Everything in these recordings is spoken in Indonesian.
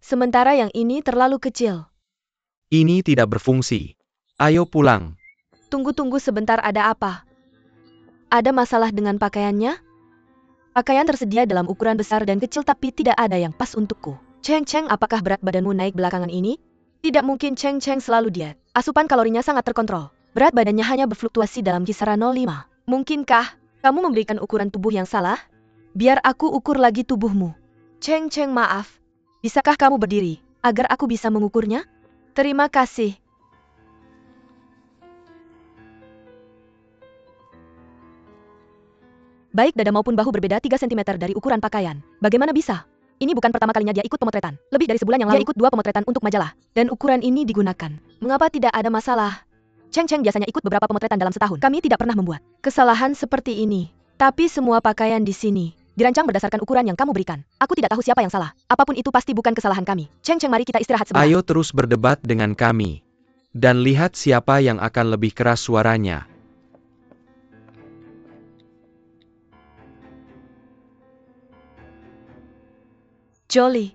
Sementara yang ini terlalu kecil. Ini tidak berfungsi. Ayo pulang. Tunggu sebentar, ada apa? Ada masalah dengan pakaiannya? Pakaian tersedia dalam ukuran besar dan kecil tapi tidak ada yang pas untukku. Cheng, apakah berat badanmu naik belakangan ini? Tidak mungkin, Cheng selalu diet. Asupan kalorinya sangat terkontrol. Berat badannya hanya berfluktuasi dalam kisaran 0,5. Mungkinkah kamu memberikan ukuran tubuh yang salah? Biar aku ukur lagi tubuhmu. Cheng, maaf. Bisakah kamu berdiri, agar aku bisa mengukurnya? Terima kasih. Baik dada maupun bahu berbeda 3 cm dari ukuran pakaian. Bagaimana bisa? Ini bukan pertama kalinya dia ikut pemotretan. Lebih dari sebulan yang lalu, dia ikut 2 pemotretan untuk majalah. Dan ukuran ini digunakan. Mengapa tidak ada masalah? Cheng biasanya ikut beberapa pemotretan dalam setahun. Kami tidak pernah membuat kesalahan seperti ini. Tapi semua pakaian di sini dirancang berdasarkan ukuran yang kamu berikan. Aku tidak tahu siapa yang salah. Apapun itu pasti bukan kesalahan kami. Cheng, mari kita istirahat sebentar. Ayo terus berdebat dengan kami. Dan lihat siapa yang akan lebih keras suaranya. Jolie,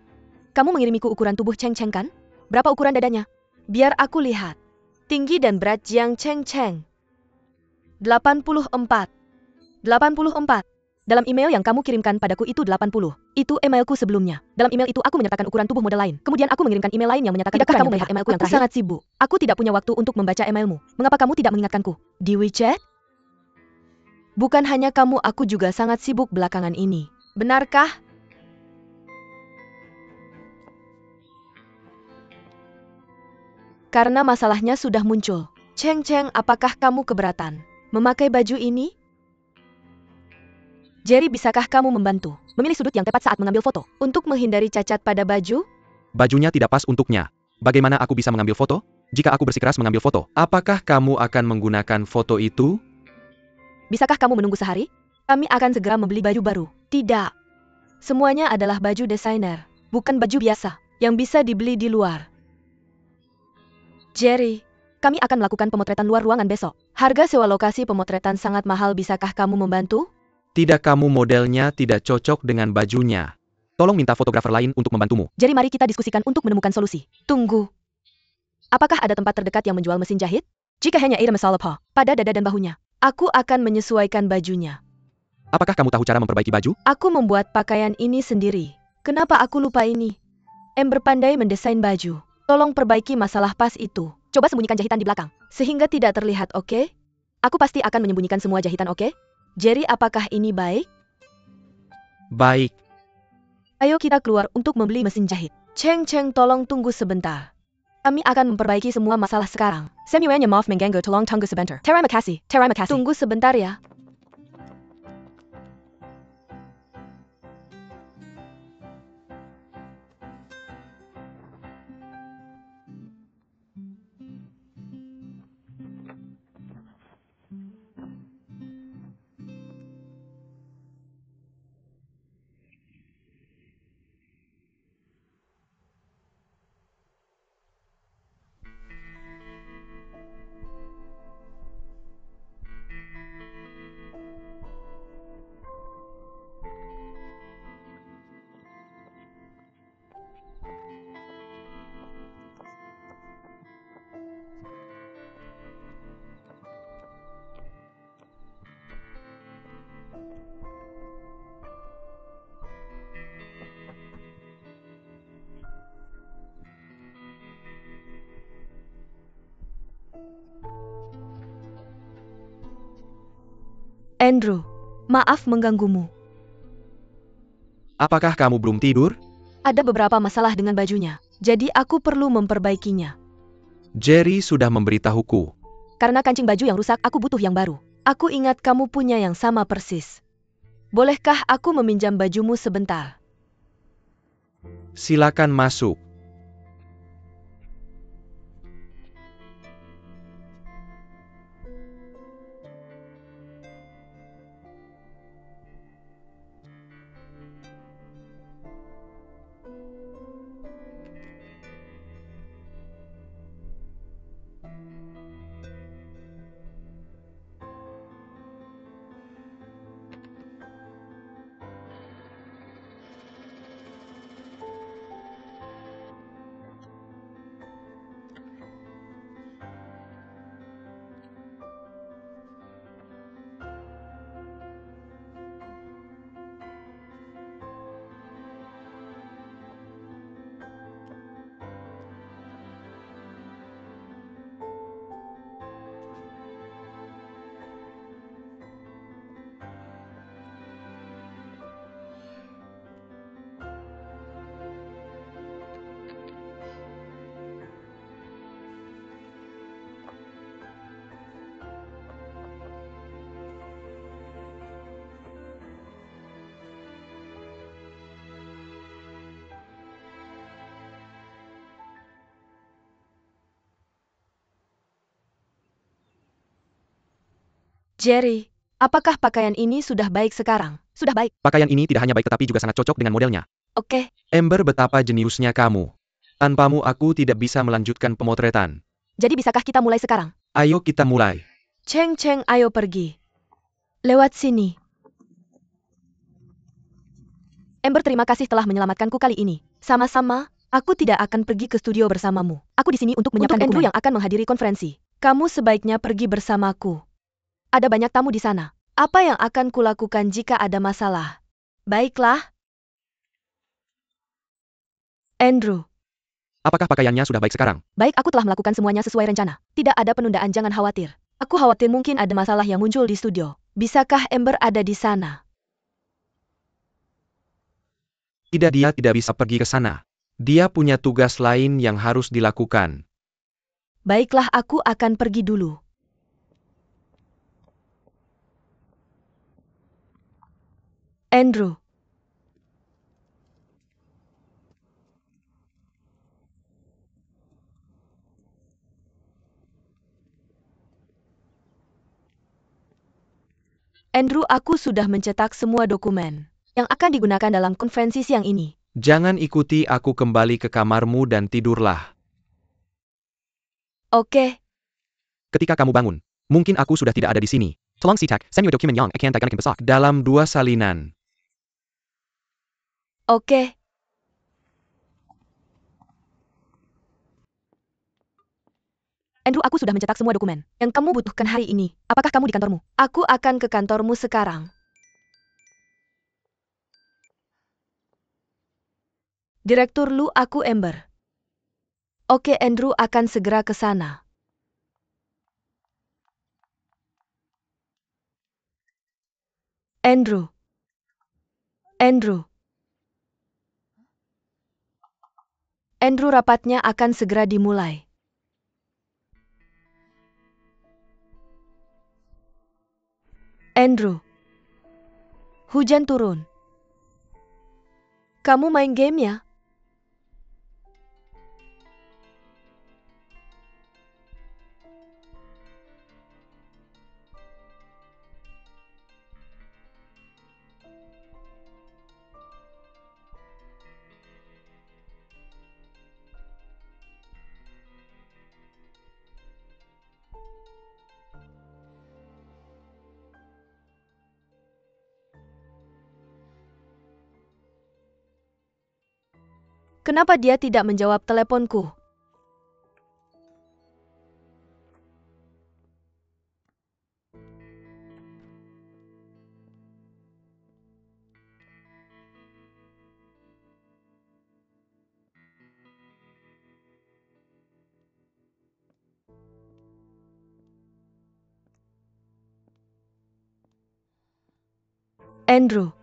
kamu mengirimiku ukuran tubuh Cheng kan? Berapa ukuran dadanya? Biar aku lihat. Tinggi dan berat Jiang Cheng. 84. Dalam email yang kamu kirimkan padaku itu 80. Itu emailku sebelumnya. Dalam email itu aku menyertakan ukuran tubuh model lain. Kemudian aku mengirimkan email lain yang menyatakan ukuran kamu melihat emailku yang terakhir. Aku sangat sibuk. Aku tidak punya waktu untuk membaca emailmu. Mengapa kamu tidak mengingatkanku? Di WeChat? Bukan hanya kamu, aku juga sangat sibuk belakangan ini. Benarkah? Karena masalahnya sudah muncul. Cheng, apakah kamu keberatan memakai baju ini? Jerry, bisakah kamu membantu memilih sudut yang tepat saat mengambil foto untuk menghindari cacat pada baju? Bajunya tidak pas untuknya. Bagaimana aku bisa mengambil foto? Jika aku bersikeras mengambil foto, apakah kamu akan menggunakan foto itu? Bisakah kamu menunggu sehari? Kami akan segera membeli baju baru. Tidak. Semuanya adalah baju desainer, bukan baju biasa yang bisa dibeli di luar. Jerry, kami akan melakukan pemotretan luar ruangan besok. Harga sewa lokasi pemotretan sangat mahal, bisakah kamu membantu? Tidak, kamu modelnya tidak cocok dengan bajunya. Tolong minta fotografer lain untuk membantumu. Jerry, mari kita diskusikan untuk menemukan solusi. Tunggu. Apakah ada tempat terdekat yang menjual mesin jahit? Jika hanya ada masalah pada dada dan bahunya, aku akan menyesuaikan bajunya. Apakah kamu tahu cara memperbaiki baju? Aku membuat pakaian ini sendiri. Kenapa aku lupa ini? Amber pandai mendesain baju. Tolong perbaiki masalah pas itu. Coba sembunyikan jahitan di belakang, sehingga tidak terlihat, oke? Aku pasti akan menyembunyikan semua jahitan, oke? Jerry, apakah ini baik? Baik. Ayo kita keluar untuk membeli mesin jahit. Cheng, tolong tunggu sebentar. Kami akan memperbaiki semua masalah sekarang. Semuanya maaf mengganggu, tolong tunggu sebentar. Terima kasih. Tunggu sebentar ya. Andrew, maaf mengganggumu. Apakah kamu belum tidur? Ada beberapa masalah dengan bajunya, jadi aku perlu memperbaikinya. Jerry sudah memberitahuku. Karena kancing baju yang rusak, aku butuh yang baru. Aku ingat kamu punya yang sama persis. Bolehkah aku meminjam bajumu sebentar? Silakan masuk. Jerry, apakah pakaian ini sudah baik sekarang? Sudah baik. Pakaian ini tidak hanya baik tetapi juga sangat cocok dengan modelnya. Oke. Amber, betapa jeniusnya kamu. Tanpamu aku tidak bisa melanjutkan pemotretan. Jadi bisakah kita mulai sekarang? Ayo kita mulai. Cheng Cheng, ayo pergi. Lewat sini. Amber, terima kasih telah menyelamatkanku kali ini. Sama-sama, aku tidak akan pergi ke studio bersamamu. Aku di sini untuk menyiapkan Andrew yang akan menghadiri konferensi. Kamu sebaiknya pergi bersamaku. Ada banyak tamu di sana. Apa yang akan kulakukan jika ada masalah? Baiklah. Andrew. Apakah pakaiannya sudah baik sekarang? Baik, aku telah melakukan semuanya sesuai rencana. Tidak ada penundaan, jangan khawatir. Aku khawatir mungkin ada masalah yang muncul di studio. Bisakah Amber ada di sana? Tidak, dia tidak bisa pergi ke sana. Dia punya tugas lain yang harus dilakukan. Baiklah, aku akan pergi dulu. Andrew. Andrew, aku sudah mencetak semua dokumen yang akan digunakan dalam konferensi siang ini. Jangan ikuti aku, kembali ke kamarmu dan tidurlah. Oke. Ketika kamu bangun, mungkin aku sudah tidak ada di sini. Tolong sitak, send your dokumen yang akan tayangkan besok. Dalam 2 salinan. Oke. Andrew, aku sudah mencetak semua dokumen yang kamu butuhkan hari ini. Apakah kamu di kantormu? Aku akan ke kantormu sekarang. Direktur Lu, aku Amber. Oke, Andrew akan segera ke sana. Andrew. Andrew. Andrew, rapatnya akan segera dimulai. Andrew. Hujan turun. Kamu main game ya? Kenapa dia tidak menjawab teleponku? Andrew.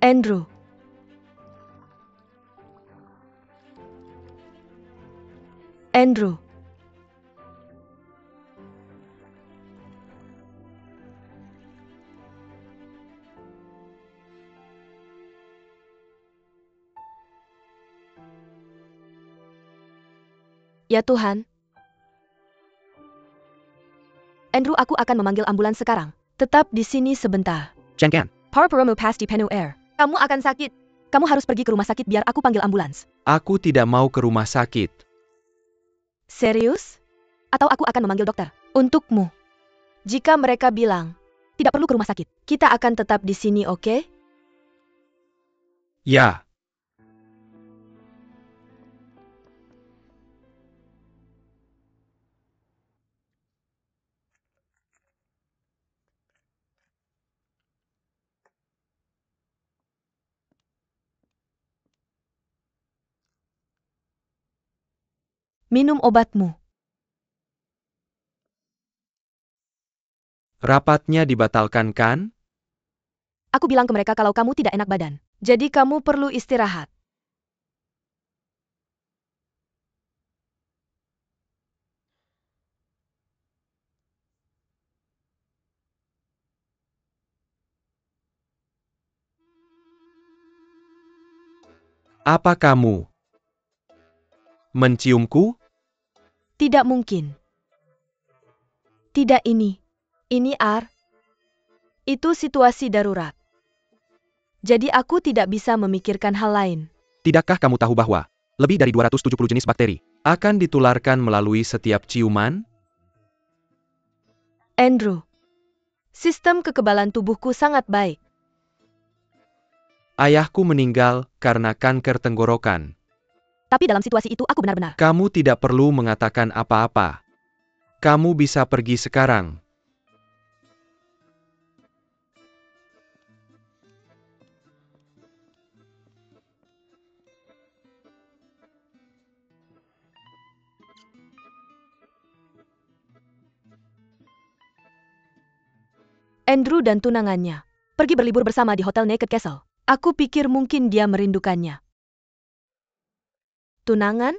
Andrew. Andrew. Ya Tuhan. Andrew, aku akan memanggil ambulans sekarang. Tetap di sini sebentar. Jangan. Parpuramu pasti penuh air. Kamu akan sakit. Kamu harus pergi ke rumah sakit biar aku panggil ambulans. Aku tidak mau ke rumah sakit. Serius? Atau aku akan memanggil dokter? Untukmu. Jika mereka bilang, tidak perlu ke rumah sakit, kita akan tetap di sini, oke? Ya. Minum obatmu. Rapatnya dibatalkan kan? Aku bilang ke mereka kalau kamu tidak enak badan. Jadi kamu perlu istirahat. Apa kamu menciumku? Tidak mungkin. Tidak ini. Ini Itu situasi darurat. Jadi aku tidak bisa memikirkan hal lain. Tidakkah kamu tahu bahwa lebih dari 270 jenis bakteri akan ditularkan melalui setiap ciuman? Andrew, sistem kekebalan tubuhku sangat baik. Ayahku meninggal karena kanker tenggorokan. Tapi dalam situasi itu aku benar-benar. Kamu tidak perlu mengatakan apa-apa. Kamu bisa pergi sekarang. Andrew dan tunangannya pergi berlibur bersama di Hotel Naked Castle. Aku pikir mungkin dia merindukannya. Tunangan?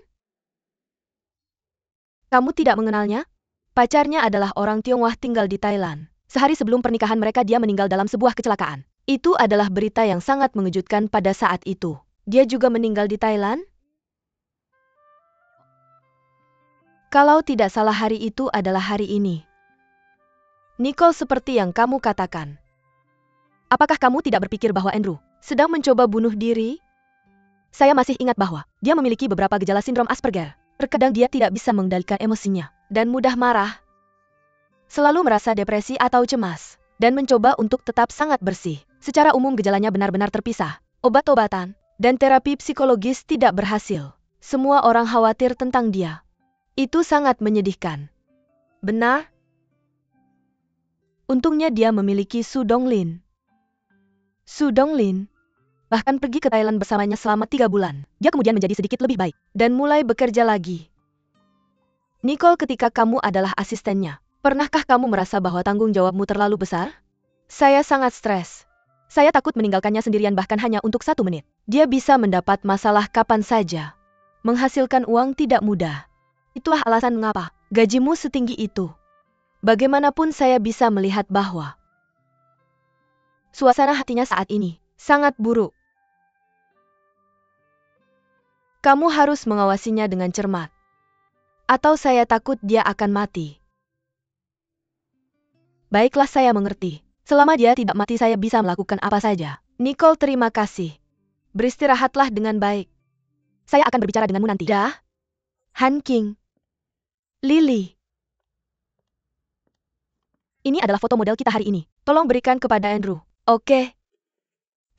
Kamu tidak mengenalnya? Pacarnya adalah orang Tionghoa tinggal di Thailand. Sehari sebelum pernikahan mereka dia meninggal dalam sebuah kecelakaan. Itu adalah berita yang sangat mengejutkan pada saat itu. Dia juga meninggal di Thailand? Kalau tidak salah hari itu adalah hari ini. Nicole, seperti yang kamu katakan. Apakah kamu tidak berpikir bahwa Andrew sedang mencoba bunuh diri? Saya masih ingat bahwa dia memiliki beberapa gejala sindrom Asperger. Terkadang dia tidak bisa mengendalikan emosinya dan mudah marah. Selalu merasa depresi atau cemas dan mencoba untuk tetap sangat bersih. Secara umum gejalanya benar-benar terpisah. Obat-obatan dan terapi psikologis tidak berhasil. Semua orang khawatir tentang dia. Itu sangat menyedihkan. Benar? Untungnya dia memiliki Su Donglin. Su Donglin bahkan pergi ke Thailand bersamanya selama 3 bulan. Dia kemudian menjadi sedikit lebih baik dan mulai bekerja lagi. Nicole, ketika kamu adalah asistennya, pernahkah kamu merasa bahwa tanggung jawabmu terlalu besar? Saya sangat stres. Saya takut meninggalkannya sendirian bahkan hanya untuk 1 menit. Dia bisa mendapat masalah kapan saja. Menghasilkan uang tidak mudah. Itulah alasan mengapa gajimu setinggi itu. Bagaimanapun saya bisa melihat bahwa suasana hatinya saat ini sangat buruk. Kamu harus mengawasinya dengan cermat. Atau saya takut dia akan mati. Baiklah, saya mengerti. Selama dia tidak mati saya bisa melakukan apa saja. Nicole, terima kasih. Beristirahatlah dengan baik. Saya akan berbicara denganmu nanti. Dah? Han King. Lily. Ini adalah foto model kita hari ini. Tolong berikan kepada Andrew. Oke.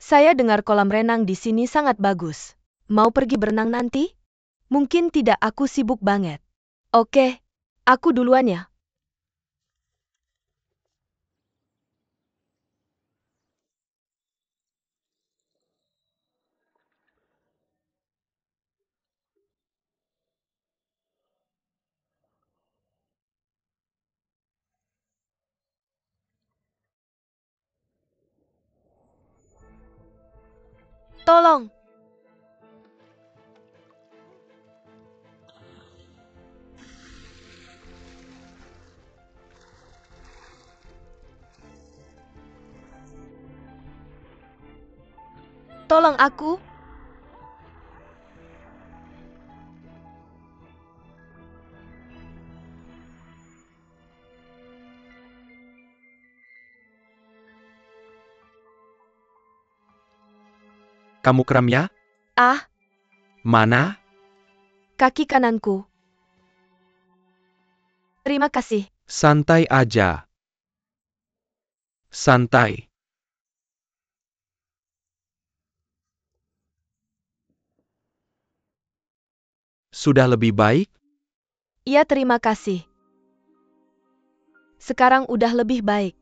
Saya dengar kolam renang di sini sangat bagus. Mau pergi berenang nanti? Mungkin tidak, aku sibuk banget. Oke. Aku duluan ya. Tolong. Tolong aku. Kamu kram ya? Ah, Mana? kaki kananku. Terima kasih. Santai aja. Santai. Sudah lebih baik? Iya, terima kasih. Sekarang udah lebih baik.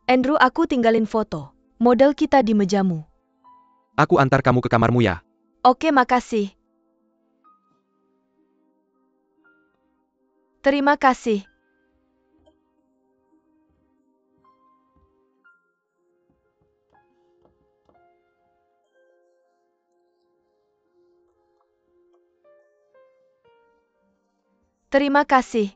Andrew, aku tinggalin foto model kita di mejamu. Aku antar kamu ke kamarmu ya. Oke, makasih. Terima kasih. Terima kasih.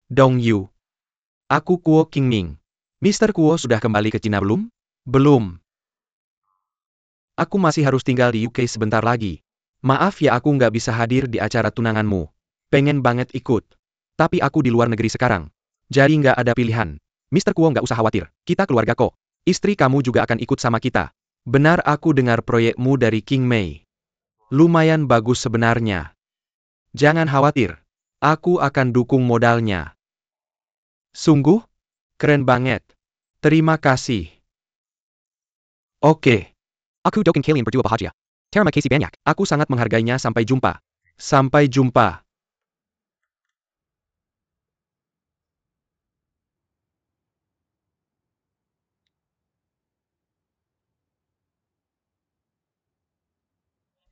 Dong Yu. Aku Kuo Qingming. Mr. Kuo sudah kembali ke Cina belum? Belum. Aku masih harus tinggal di UK sebentar lagi. Maaf ya aku nggak bisa hadir di acara tunanganmu. Pengen banget ikut. Tapi aku di luar negeri sekarang. Jadi nggak ada pilihan. Mr. Kuo nggak usah khawatir. Kita keluarga kok. Istri kamu juga akan ikut sama kita. Benar aku dengar proyekmu dari King Mei. Lumayan bagus sebenarnya. Jangan khawatir. Aku akan dukung modalnya. Sungguh? Keren banget. Terima kasih. Oke. Aku doakan kalian berdua bahagia. Terima kasih banyak. Aku sangat menghargainya. Sampai jumpa. Sampai jumpa.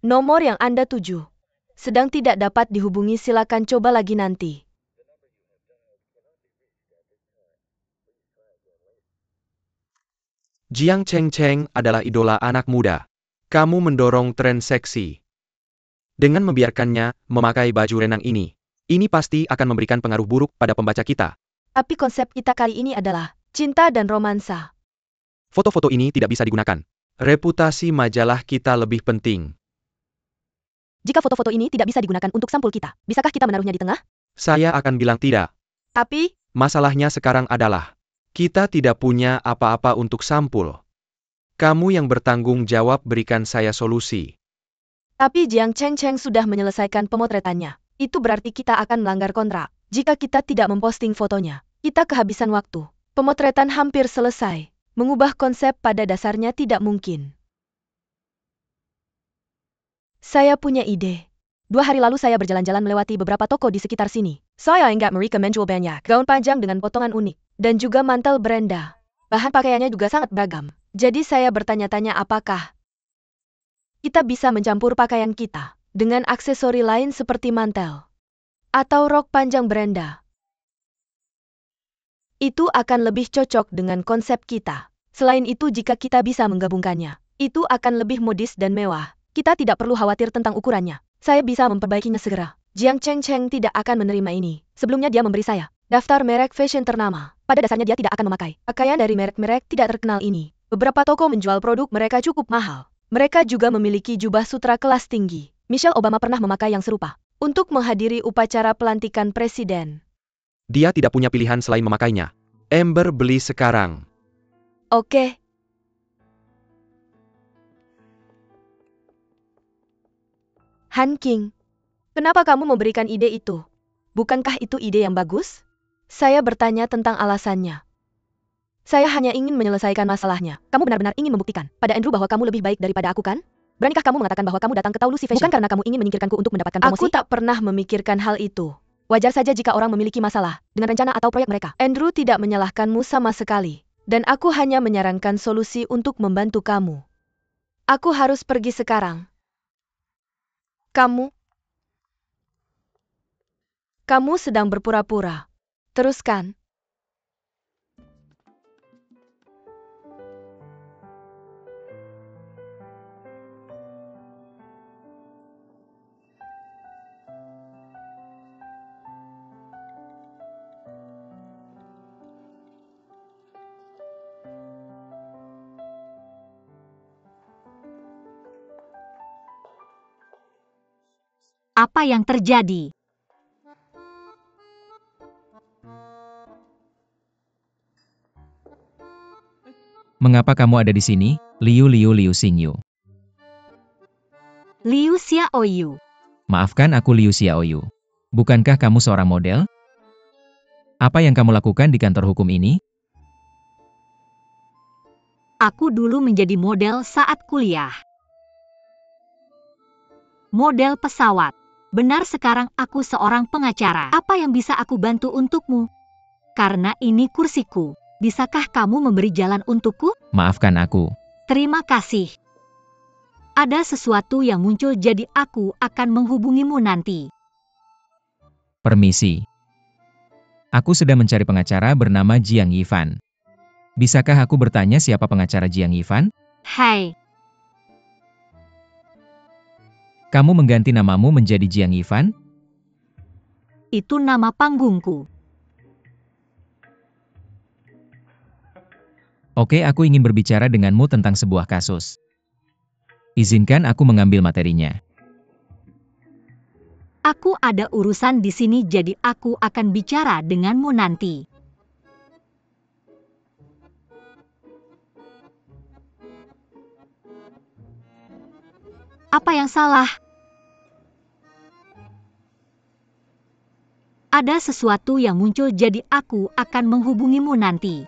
Nomor yang Anda tuju sedang tidak dapat dihubungi, silakan coba lagi nanti. Jiang Cheng adalah idola anak muda. Kamu mendorong tren seksi. Dengan membiarkannya memakai baju renang ini pasti akan memberikan pengaruh buruk pada pembaca kita. Tapi konsep kita kali ini adalah cinta dan romansa. Foto-foto ini tidak bisa digunakan. Reputasi majalah kita lebih penting. Jika foto-foto ini tidak bisa digunakan untuk sampul kita, bisakah kita menaruhnya di tengah? Saya akan bilang tidak. Tapi, Masalahnya sekarang adalah, kita tidak punya apa-apa untuk sampul. Kamu yang bertanggung jawab, berikan saya solusi. Jiang Cheng sudah menyelesaikan pemotretannya. Itu berarti kita akan melanggar kontrak. Jika kita tidak memposting fotonya, kita kehabisan waktu. Pemotretan hampir selesai. Mengubah konsep pada dasarnya tidak mungkin. Saya punya ide. 2 hari lalu saya berjalan-jalan melewati beberapa toko di sekitar sini. Saya ingat mereka menjual banyak gaun panjang dengan potongan unik. Dan juga mantel Brenda. Bahan pakaiannya juga sangat beragam. Jadi saya bertanya-tanya apakah kita bisa mencampur pakaian kita dengan aksesori lain seperti mantel atau rok panjang Brenda. Itu akan lebih cocok dengan konsep kita. Selain itu, jika kita bisa menggabungkannya, itu akan lebih modis dan mewah. Kita tidak perlu khawatir tentang ukurannya. Saya bisa memperbaikinya segera. Jiang Cheng tidak akan menerima ini. Sebelumnya dia memberi saya daftar merek fashion ternama. Pada dasarnya dia tidak akan memakai pakaian dari merek-merek tidak terkenal ini. Beberapa toko menjual produk mereka cukup mahal. Mereka juga memiliki jubah sutra kelas tinggi. Michelle Obama pernah memakai yang serupa untuk menghadiri upacara pelantikan presiden. Dia tidak punya pilihan selain memakainya. Amber, beli sekarang. Oke. Han King, kenapa kamu memberikan ide itu? Bukankah itu ide yang bagus? Saya bertanya tentang alasannya. Saya hanya ingin menyelesaikan masalahnya. Kamu benar-benar ingin membuktikan pada Andrew bahwa kamu lebih baik daripada aku, kan? Beranikah kamu mengatakan bahwa kamu datang ke Taulusi Fashion bukan karena kamu ingin menyingkirkanku untuk mendapatkan promosi? Aku tak pernah memikirkan hal itu. Wajar saja jika orang memiliki masalah dengan rencana atau proyek mereka. Andrew tidak menyalahkanmu sama sekali. Dan aku hanya menyarankan solusi untuk membantu kamu. Aku harus pergi sekarang. Kamu sedang berpura-pura. Teruskan. Apa yang terjadi? Mengapa kamu ada di sini, Liu Xingyu? Liu Xiaoyu. Maafkan, aku Liu Xiaoyu. Bukankah kamu seorang model? Apa yang kamu lakukan di kantor hukum ini? Aku dulu menjadi model saat kuliah. Model pesawat. Benar, sekarang aku seorang pengacara. Apa yang bisa aku bantu untukmu? Karena ini kursiku. Bisakah kamu memberi jalan untukku? Maafkan aku. Terima kasih. Ada sesuatu yang muncul, jadi aku akan menghubungimu nanti. Permisi. Aku sedang mencari pengacara bernama Jiang Yifan. Bisakah aku bertanya siapa pengacara Jiang Yifan? Hai. Kamu mengganti namamu menjadi Jiang Yifan? Itu nama panggungku. Oke, aku ingin berbicara denganmu tentang sebuah kasus. Izinkan aku mengambil materinya. Aku ada urusan di sini jadi aku akan bicara denganmu nanti. Apa yang salah? Ada sesuatu yang muncul jadi aku akan menghubungimu nanti.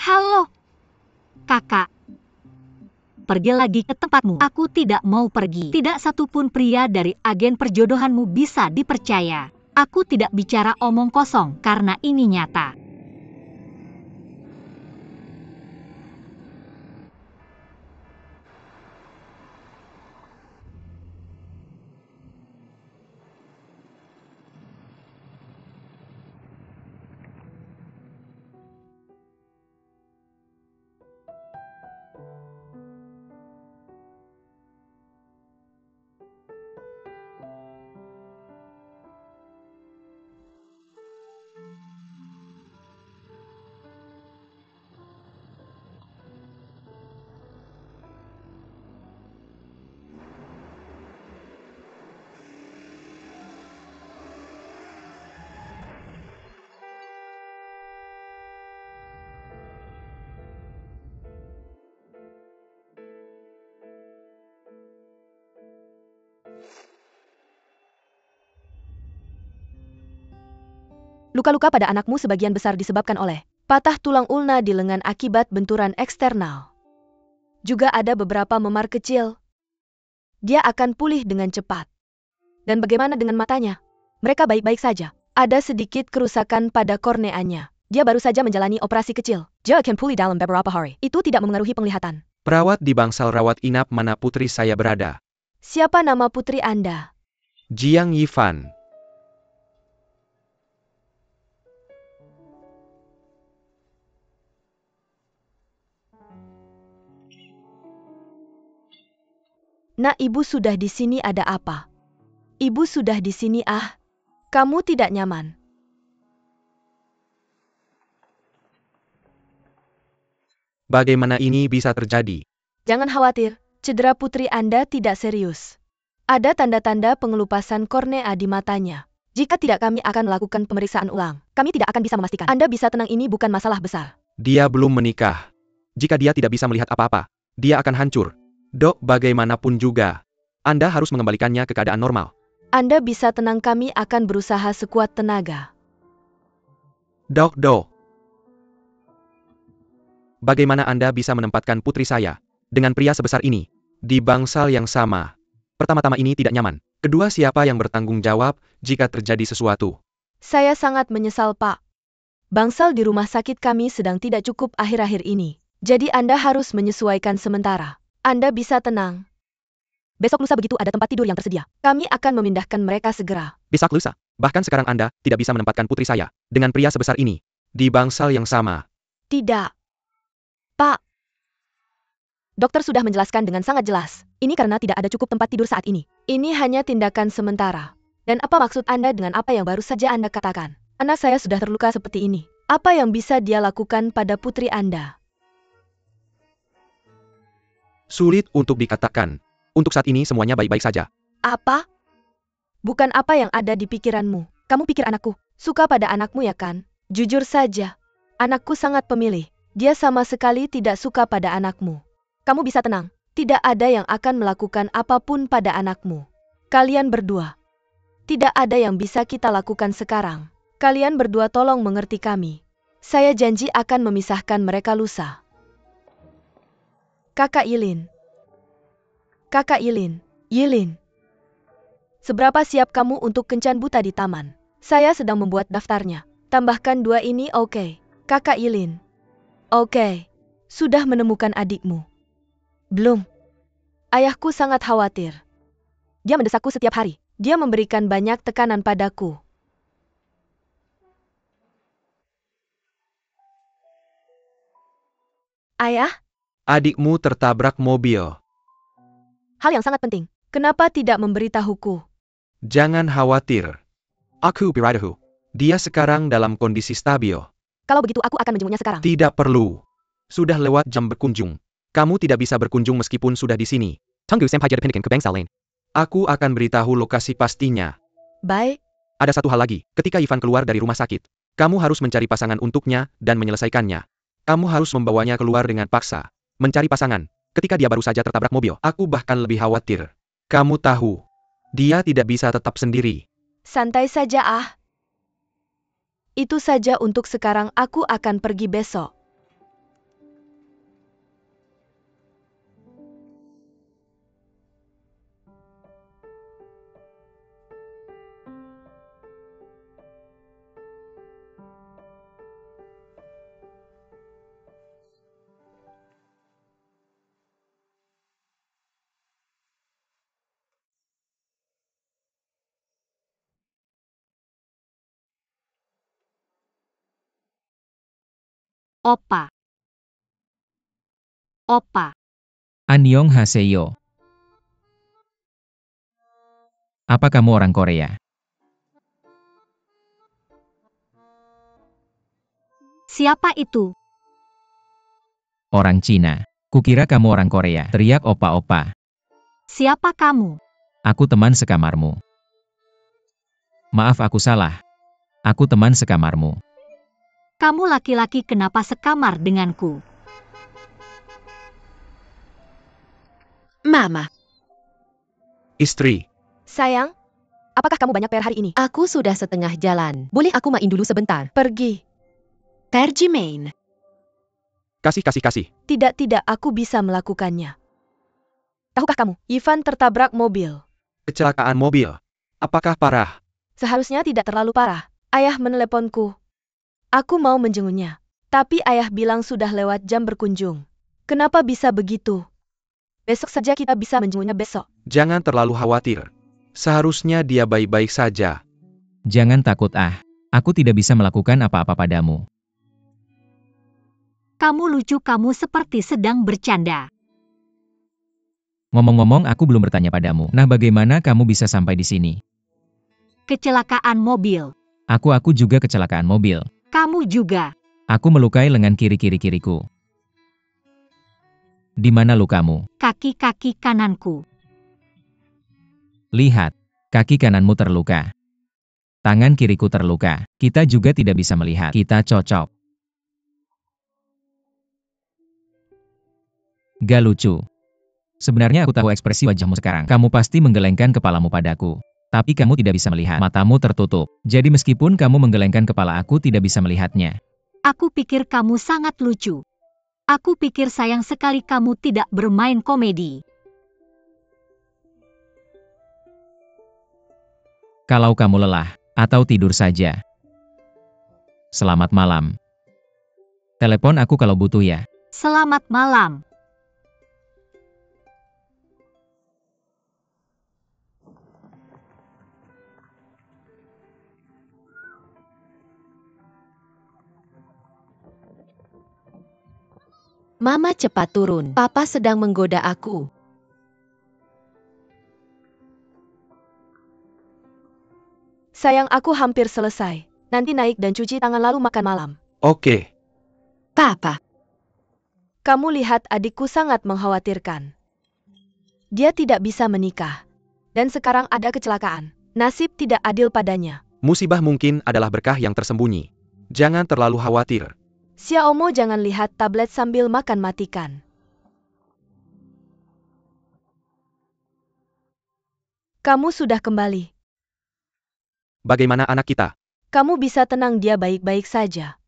Halo, kakak. Pergi lagi ke tempatmu. Aku tidak mau pergi. Tidak satupun pria dari agen perjodohanmu bisa dipercaya. Aku tidak bicara omong kosong karena ini nyata. Luka-luka pada anakmu sebagian besar disebabkan oleh patah tulang ulna di lengan akibat benturan eksternal. Juga ada beberapa memar kecil. Dia akan pulih dengan cepat. Dan bagaimana dengan matanya? Mereka baik-baik saja. Ada sedikit kerusakan pada korneanya. Dia baru saja menjalani operasi kecil. Dia akan pulih dalam beberapa hari. Itu tidak memengaruhi penglihatan. Perawat di bangsal rawat inap mana putri saya berada? Siapa nama putri Anda? Jiang Yifan. Nak, ibu sudah di sini, ada apa? Ibu sudah di sini, kamu tidak nyaman. Bagaimana ini bisa terjadi? Jangan khawatir, cedera putri Anda tidak serius. Ada tanda-tanda pengelupasan kornea di matanya. Jika tidak, kami akan melakukan pemeriksaan ulang. Kami tidak akan bisa memastikan. Anda bisa tenang, ini bukan masalah besar. Dia belum menikah. Jika dia tidak bisa melihat apa-apa, dia akan hancur. Dok, bagaimanapun juga, Anda harus mengembalikannya ke keadaan normal. Anda bisa tenang, kami akan berusaha sekuat tenaga. Dok. Bagaimana Anda bisa menempatkan putri saya dengan pria sebesar ini di bangsal yang sama? Pertama-tama ini tidak nyaman. Kedua, siapa yang bertanggung jawab jika terjadi sesuatu? Saya sangat menyesal, Pak. Bangsal di rumah sakit kami sedang tidak cukup akhir-akhir ini. Jadi Anda harus menyesuaikan sementara. Anda bisa tenang. Besok lusa begitu ada tempat tidur yang tersedia, kami akan memindahkan mereka segera. Besok lusa. Bahkan sekarang Anda tidak bisa menempatkan putri saya dengan pria sebesar ini di bangsal yang sama. Tidak. Pak. Dokter sudah menjelaskan dengan sangat jelas. Ini karena tidak ada cukup tempat tidur saat ini. Ini hanya tindakan sementara. Dan apa maksud Anda dengan apa yang baru saja Anda katakan? Anak saya sudah terluka seperti ini. Apa yang bisa dia lakukan pada putri Anda? Sulit untuk dikatakan. Untuk saat ini semuanya baik-baik saja. Apa? Bukan apa yang ada di pikiranmu. Kamu pikir anakku suka pada anakmu, ya kan? Jujur saja. Anakku sangat pemilih. Dia sama sekali tidak suka pada anakmu. Kamu bisa tenang. Tidak ada yang akan melakukan apapun pada anakmu. Kalian berdua. Tidak ada yang bisa kita lakukan sekarang. Kalian berdua tolong mengerti kami. Saya janji akan memisahkan mereka lusa. Kakak Yilin. Kakak Yilin. Yilin. Seberapa siap kamu untuk kencan buta di taman? Saya sedang membuat daftarnya. Tambahkan 2 ini, oke. Kakak Yilin. Oke. Sudah menemukan adikmu? Belum. Ayahku sangat khawatir. Dia mendesakku setiap hari. Dia memberikan banyak tekanan padaku. Ayah? Adikmu tertabrak mobil. Hal yang sangat penting. Kenapa tidak memberitahuku? Jangan khawatir. Aku beritahu. Dia sekarang dalam kondisi stabil. Kalau begitu aku akan menjenguknya sekarang. Tidak perlu. Sudah lewat jam berkunjung. Kamu tidak bisa berkunjung meskipun sudah di sini. Tunggu sampai jadi pindahin ke bangsal lain. Aku akan beritahu lokasi pastinya. Baik. Ada satu hal lagi. Ketika Ivan keluar dari rumah sakit, kamu harus mencari pasangan untuknya dan menyelesaikannya. Kamu harus membawanya keluar dengan paksa. Mencari pasangan. Ketika dia baru saja tertabrak mobil, aku bahkan lebih khawatir. Kamu tahu, dia tidak bisa tetap sendiri. Santai saja, ah. Itu saja untuk sekarang, aku akan pergi besok. Opa. Opa. Annyeonghaseyo. Apa kamu orang Korea? Siapa itu? Orang Cina. Kukira kamu orang Korea, teriak opa-opa. Siapa kamu? Aku teman sekamarmu. Maaf, aku salah. Aku teman sekamarmu. Kamu laki-laki, kenapa sekamar denganku? Mama, Istri, Sayang, apakah kamu banyak PR hari ini? aku sudah setengah jalan. Boleh aku main dulu sebentar? Pergi. Pergi main. kasih. Tidak, aku bisa melakukannya. Tahukah kamu, Ivan tertabrak mobil. Kecelakaan mobil. Apakah parah? Seharusnya tidak terlalu parah. Ayah meneleponku. Aku mau menjenguknya. Tapi ayah bilang sudah lewat jam berkunjung. Kenapa bisa begitu? Besok saja kita bisa menjenguknya besok. Jangan terlalu khawatir. Seharusnya dia baik-baik saja. Jangan takut, ah. Aku tidak bisa melakukan apa-apa padamu. Kamu lucu, kamu seperti sedang bercanda. Ngomong-ngomong, aku belum bertanya padamu. Nah, bagaimana kamu bisa sampai di sini? Kecelakaan mobil. Aku juga kecelakaan mobil. Kamu juga. Aku melukai lengan kiri-kiriku. Di mana lukamu? Kaki-kaki kananku. Lihat, kaki kananmu terluka. Tangan kiriku terluka. Kita juga tidak bisa melihat. Kita cocok. Gak lucu. Sebenarnya aku tahu ekspresi wajahmu sekarang. Kamu pasti menggelengkan kepalamu padaku. Tapi kamu tidak bisa melihat. Matamu tertutup. Jadi meskipun kamu menggelengkan kepala, aku tidak bisa melihatnya. Aku pikir kamu sangat lucu. Aku pikir sayang sekali kamu tidak bermain komedi. Kalau kamu lelah, atau tidur saja. Selamat malam. Telepon aku kalau butuh ya. Selamat malam. Mama cepat turun. Papa sedang menggoda aku. Sayang, aku hampir selesai. Nanti naik dan cuci tangan lalu makan malam. Oke. Papa, Kamu lihat adikku sangat mengkhawatirkan. Dia tidak bisa menikah. Dan sekarang ada kecelakaan. Nasib tidak adil padanya. Musibah mungkin adalah berkah yang tersembunyi. Jangan terlalu khawatir. Xiaomo, jangan lihat tablet sambil makan, matikan. Kamu sudah kembali. Bagaimana anak kita? Kamu bisa tenang, dia baik-baik saja.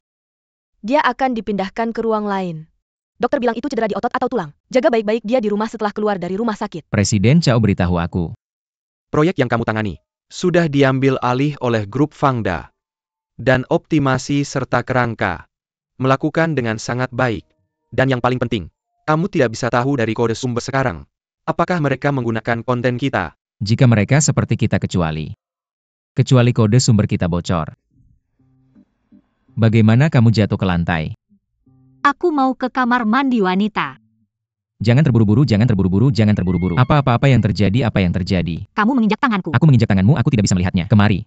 Dia akan dipindahkan ke ruang lain. Dokter bilang itu cedera di otot atau tulang. Jaga baik-baik dia di rumah setelah keluar dari rumah sakit. Presiden Chao beritahu aku. Proyek yang kamu tangani sudah diambil alih oleh grup Fangda. Dan optimasi serta kerangka melakukan dengan sangat baik. Dan yang paling penting, kamu tidak bisa tahu dari kode sumber sekarang. Apakah mereka menggunakan konten kita? Jika mereka seperti kita kecuali kode sumber kita bocor. Bagaimana kamu jatuh ke lantai? Aku mau ke kamar mandi wanita. Jangan terburu-buru, jangan terburu-buru, jangan terburu-buru. Apa yang terjadi, apa yang terjadi? Kamu menginjak tanganku. Aku menginjak tanganmu, aku tidak bisa melihatnya. Kemari.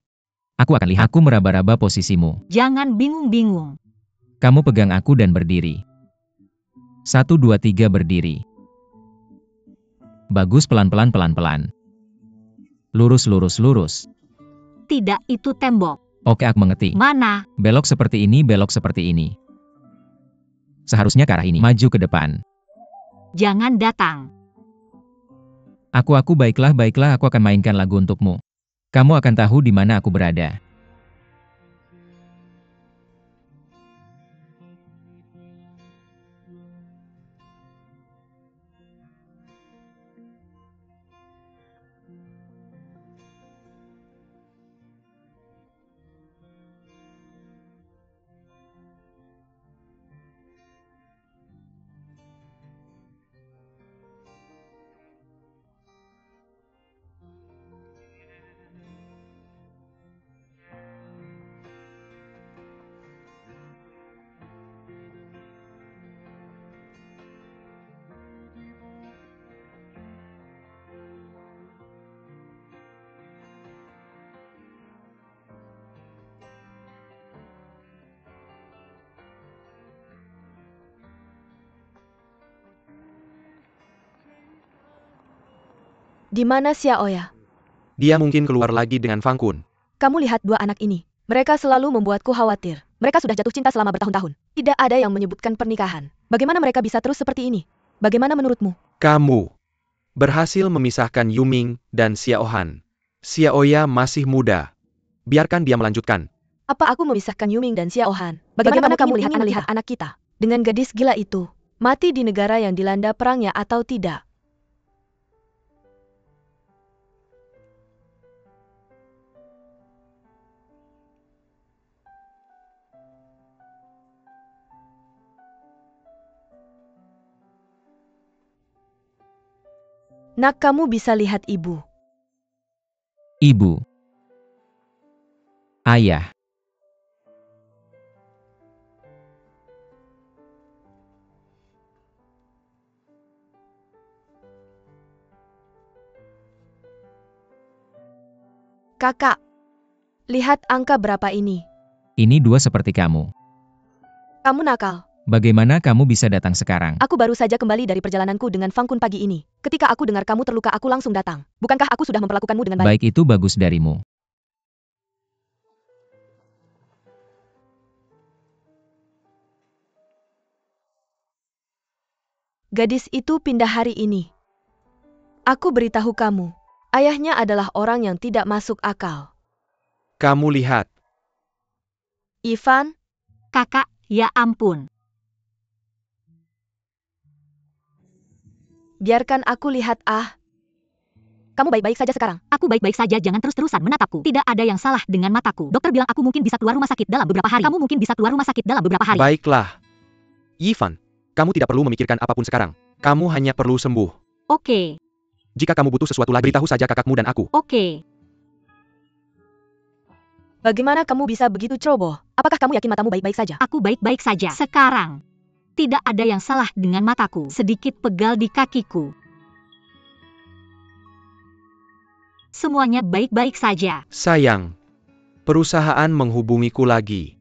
Aku akan lihat. Aku meraba-raba posisimu. Jangan bingung-bingung. Kamu pegang aku dan berdiri. 1, 2, 3 berdiri. Bagus, pelan-pelan, pelan-pelan. Lurus, lurus, lurus. Tidak, itu tembok. Oke, aku mengerti. Mana? Belok seperti ini, belok seperti ini. Seharusnya ke arah ini. Maju ke depan. Jangan datang. Aku baiklah, baiklah, aku akan mainkan lagu untukmu. Kamu akan tahu di mana aku berada. Di mana Xiaoya? Dia mungkin keluar lagi dengan Fang Kun. Kamu lihat dua anak ini. Mereka selalu membuatku khawatir. Mereka sudah jatuh cinta selama bertahun-tahun. Tidak ada yang menyebutkan pernikahan. Bagaimana mereka bisa terus seperti ini? Bagaimana menurutmu? Kamu berhasil memisahkan Yuming dan Xiaohan. Xiaoya masih muda. Biarkan dia melanjutkan. Apa aku memisahkan Yuming dan Xiaohan? Bagaimana kamu ingin melihat anak kita? Dengan gadis gila itu, mati di negara yang dilanda perangnya atau tidak? Nak, kamu bisa lihat ibu. Ibu. Ayah. Kakak, lihat angka berapa ini. Ini 2 seperti kamu. Kamu nakal. Bagaimana kamu bisa datang sekarang? Aku baru saja kembali dari perjalananku dengan Fang Kun pagi ini. Ketika aku dengar kamu terluka, aku langsung datang. Bukankah aku sudah memperlakukanmu dengan baik? Baik, itu bagus darimu. Gadis itu pindah hari ini. Aku beritahu kamu, Ayahnya adalah orang yang tidak masuk akal. Kamu lihat. Ivan, Kakak, ya ampun. biarkan aku lihat. Kamu baik-baik saja sekarang. Aku baik-baik saja, jangan terus-terusan menatapku. Tidak ada yang salah dengan mataku. Dokter bilang aku mungkin bisa keluar rumah sakit dalam beberapa hari. Kamu mungkin bisa keluar rumah sakit dalam beberapa hari. Baiklah. Ivan, kamu tidak perlu memikirkan apapun sekarang. Kamu hanya perlu sembuh. Oke, Jika kamu butuh sesuatu lagi, beritahu saja kakakmu dan aku. oke. Bagaimana kamu bisa begitu ceroboh? Apakah kamu yakin matamu baik-baik saja? Aku baik-baik saja. Sekarang, tidak ada yang salah dengan mataku. Sedikit pegal di kakiku. Semuanya baik-baik saja. Sayang, perusahaan menghubungiku lagi.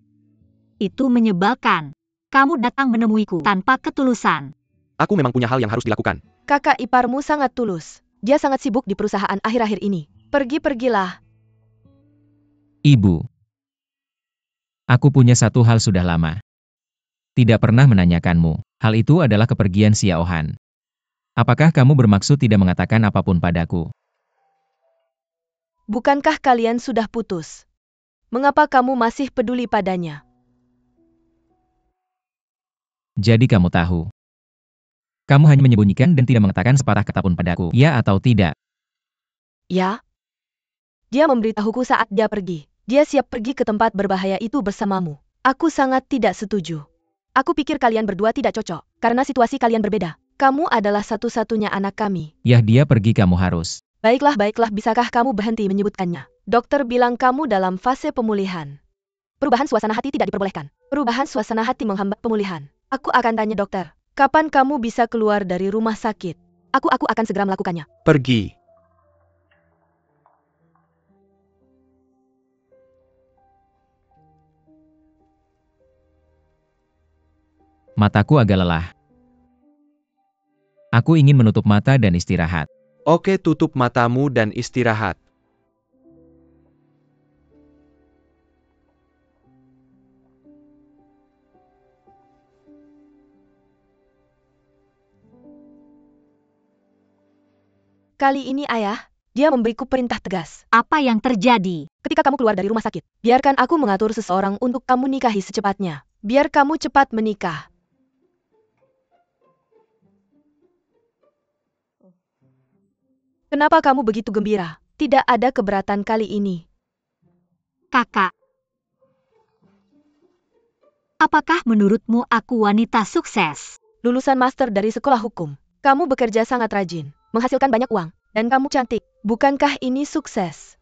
Itu menyebalkan. Kamu datang menemuiku tanpa ketulusan. Aku memang punya hal yang harus dilakukan. Kakak iparmu sangat tulus. Dia sangat sibuk di perusahaan akhir-akhir ini. Pergi-pergilah. Ibu. Aku punya satu hal sudah lama. Tidak pernah menanyakanmu. Hal itu adalah kepergian Xiaohan. Apakah kamu bermaksud tidak mengatakan apapun padaku? Bukankah kalian sudah putus? Mengapa kamu masih peduli padanya? Jadi kamu tahu. Kamu hanya menyembunyikan dan tidak mengatakan sepatah kata pun padaku. Ya atau tidak? Ya. Dia memberitahuku saat dia pergi. Dia siap pergi ke tempat berbahaya itu bersamamu. Aku sangat tidak setuju. Aku pikir kalian berdua tidak cocok, karena situasi kalian berbeda. Kamu adalah satu-satunya anak kami. Ya dia pergi kamu harus. Baiklah, bisakah kamu berhenti menyebutkannya? Dokter bilang kamu dalam fase pemulihan. Perubahan suasana hati tidak diperbolehkan. Perubahan suasana hati menghambat pemulihan. Aku akan tanya dokter, kapan kamu bisa keluar dari rumah sakit? Aku akan segera melakukannya. Pergi. Mataku agak lelah. Aku ingin menutup mata dan istirahat. Oke, tutup matamu dan istirahat. Kali ini ayah, dia memberiku perintah tegas. Apa yang terjadi? Ketika kamu keluar dari rumah sakit, biarkan aku mengatur seseorang untuk kamu nikahi secepatnya. Biar kamu cepat menikah. Kenapa kamu begitu gembira? Tidak ada keberatan kali ini. Kakak. Apakah menurutmu aku wanita sukses? Lulusan master dari sekolah hukum. Kamu bekerja sangat rajin, menghasilkan banyak uang, dan kamu cantik. Bukankah ini sukses?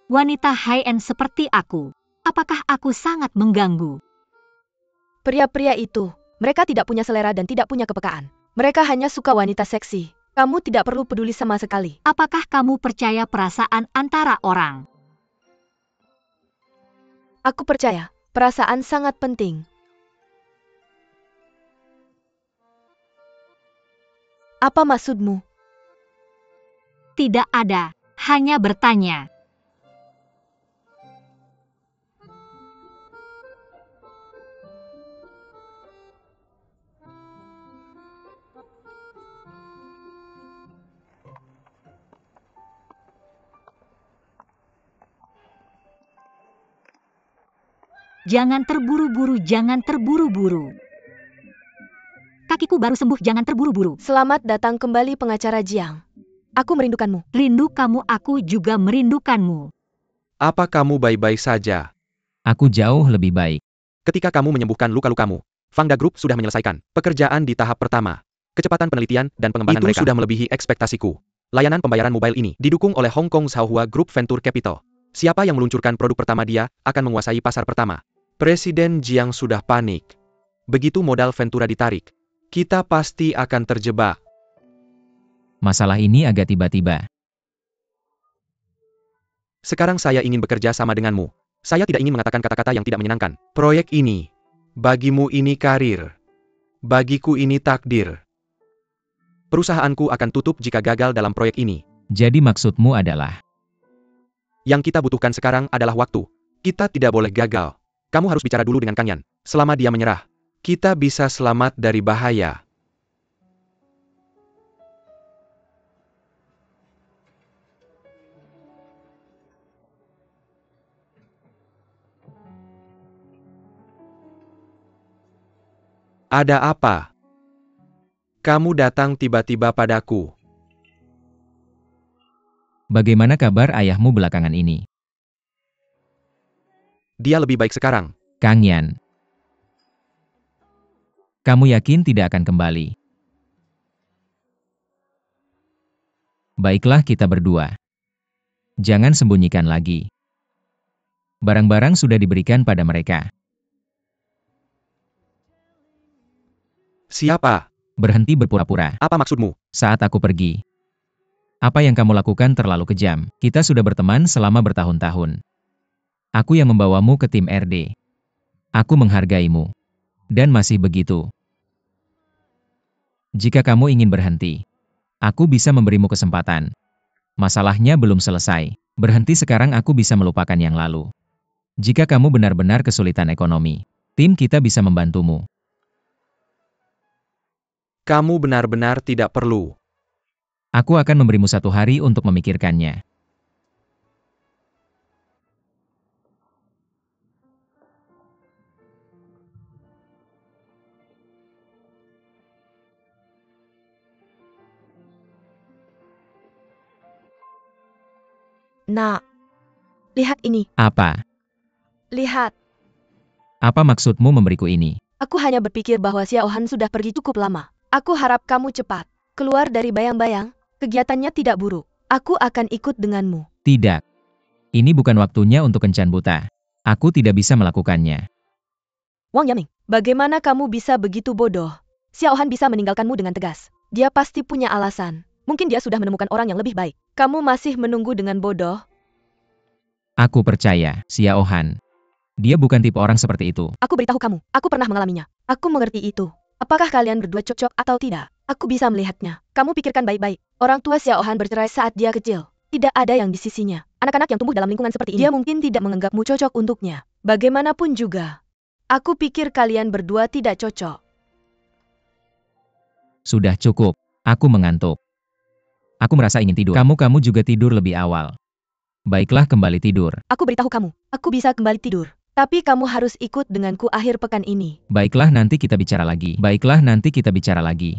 Wanita high-end seperti aku. Apakah aku sangat mengganggu? Pria-pria itu, mereka tidak punya selera dan tidak punya kepekaan. Mereka hanya suka wanita seksi. Kamu tidak perlu peduli sama sekali. Apakah kamu percaya perasaan antara orang? Aku percaya, perasaan sangat penting. Apa maksudmu? Tidak ada, hanya bertanya. Jangan terburu-buru, jangan terburu-buru. Kakiku baru sembuh, jangan terburu-buru. Selamat datang kembali pengacara Jiang. Aku merindukanmu. Rindu kamu, aku juga merindukanmu. Apa kamu baik-baik saja? Aku jauh lebih baik. Ketika kamu menyembuhkan luka-lukamu, Fangda Group sudah menyelesaikan pekerjaan di tahap pertama. Kecepatan penelitian dan pengembangan mereka sudah melebihi ekspektasiku. Layanan pembayaran mobile ini didukung oleh Hong Kong Xiaohua Group Venture Capital. Siapa yang meluncurkan produk pertama dia akan menguasai pasar pertama. Presiden Jiang sudah panik. Begitu modal Ventura ditarik, kita pasti akan terjebak. Masalah ini agak tiba-tiba. Sekarang saya ingin bekerja sama denganmu. Saya tidak ingin mengatakan kata-kata yang tidak menyenangkan. Proyek ini, bagimu ini karir. Bagiku ini takdir. Perusahaanku akan tutup jika gagal dalam proyek ini. Jadi maksudmu adalah, Yang kita butuhkan sekarang adalah waktu. Kita tidak boleh gagal. Kamu harus bicara dulu dengan Kang Yan. Selama dia menyerah, kita bisa selamat dari bahaya. Ada apa? Kamu datang tiba-tiba padaku. Bagaimana kabar ayahmu belakangan ini? Dia lebih baik sekarang. Kang Yan. Kamu yakin tidak akan kembali? Baiklah kita berdua. Jangan sembunyikan lagi. Barang-barang sudah diberikan pada mereka. Siapa? Berhenti berpura-pura. Apa maksudmu? Saat aku pergi. Apa yang kamu lakukan terlalu kejam. Kita sudah berteman selama bertahun-tahun. Aku yang membawamu ke tim RD. Aku menghargaimu. Dan masih begitu. Jika kamu ingin berhenti, aku bisa memberimu kesempatan. Masalahnya belum selesai. Berhenti sekarang aku bisa melupakan yang lalu. Jika kamu benar-benar kesulitan ekonomi, tim kita bisa membantumu. Kamu benar-benar tidak perlu. Aku akan memberimu 1 hari untuk memikirkannya. Nak, lihat ini. Apa? Lihat. Apa maksudmu memberiku ini? Aku hanya berpikir bahwa Xiaohan sudah pergi cukup lama. Aku harap kamu cepat keluar dari bayang-bayang. Kegiatannya tidak buruk. Aku akan ikut denganmu. Tidak. Ini bukan waktunya untuk kencan buta. Aku tidak bisa melakukannya. Wang Yaming, bagaimana kamu bisa begitu bodoh? Xiaohan bisa meninggalkanmu dengan tegas. Dia pasti punya alasan. Mungkin dia sudah menemukan orang yang lebih baik. Kamu masih menunggu dengan bodoh? Aku percaya, Xiaohan. Dia bukan tipe orang seperti itu. Aku beritahu kamu, aku pernah mengalaminya. Aku mengerti itu. Apakah kalian berdua cocok atau tidak? Aku bisa melihatnya. Kamu pikirkan baik-baik. Orang tua Xiaohan bercerai saat dia kecil. Tidak ada yang di sisinya. Anak-anak yang tumbuh dalam lingkungan seperti ini, dia mungkin tidak menganggapmu cocok untuknya. Bagaimanapun juga, aku pikir kalian berdua tidak cocok. Sudah cukup. Aku mengantuk. Aku merasa ingin tidur. Kamu juga tidur lebih awal. Baiklah, kembali tidur. Aku beritahu kamu, aku bisa kembali tidur. Tapi kamu harus ikut denganku akhir pekan ini. Baiklah, nanti kita bicara lagi. Baiklah, nanti kita bicara lagi.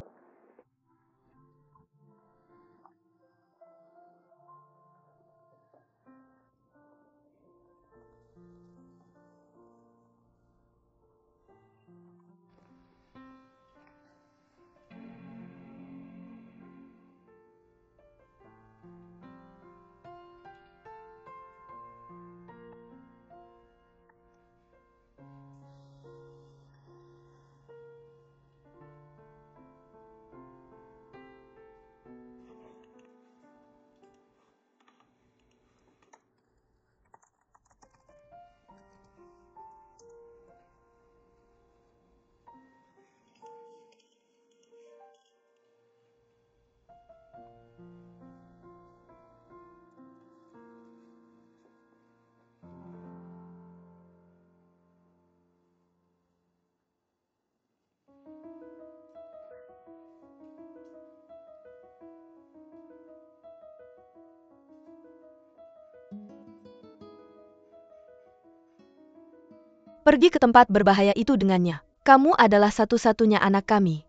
Pergi ke tempat berbahaya itu dengannya. Kamu adalah satu-satunya anak kami.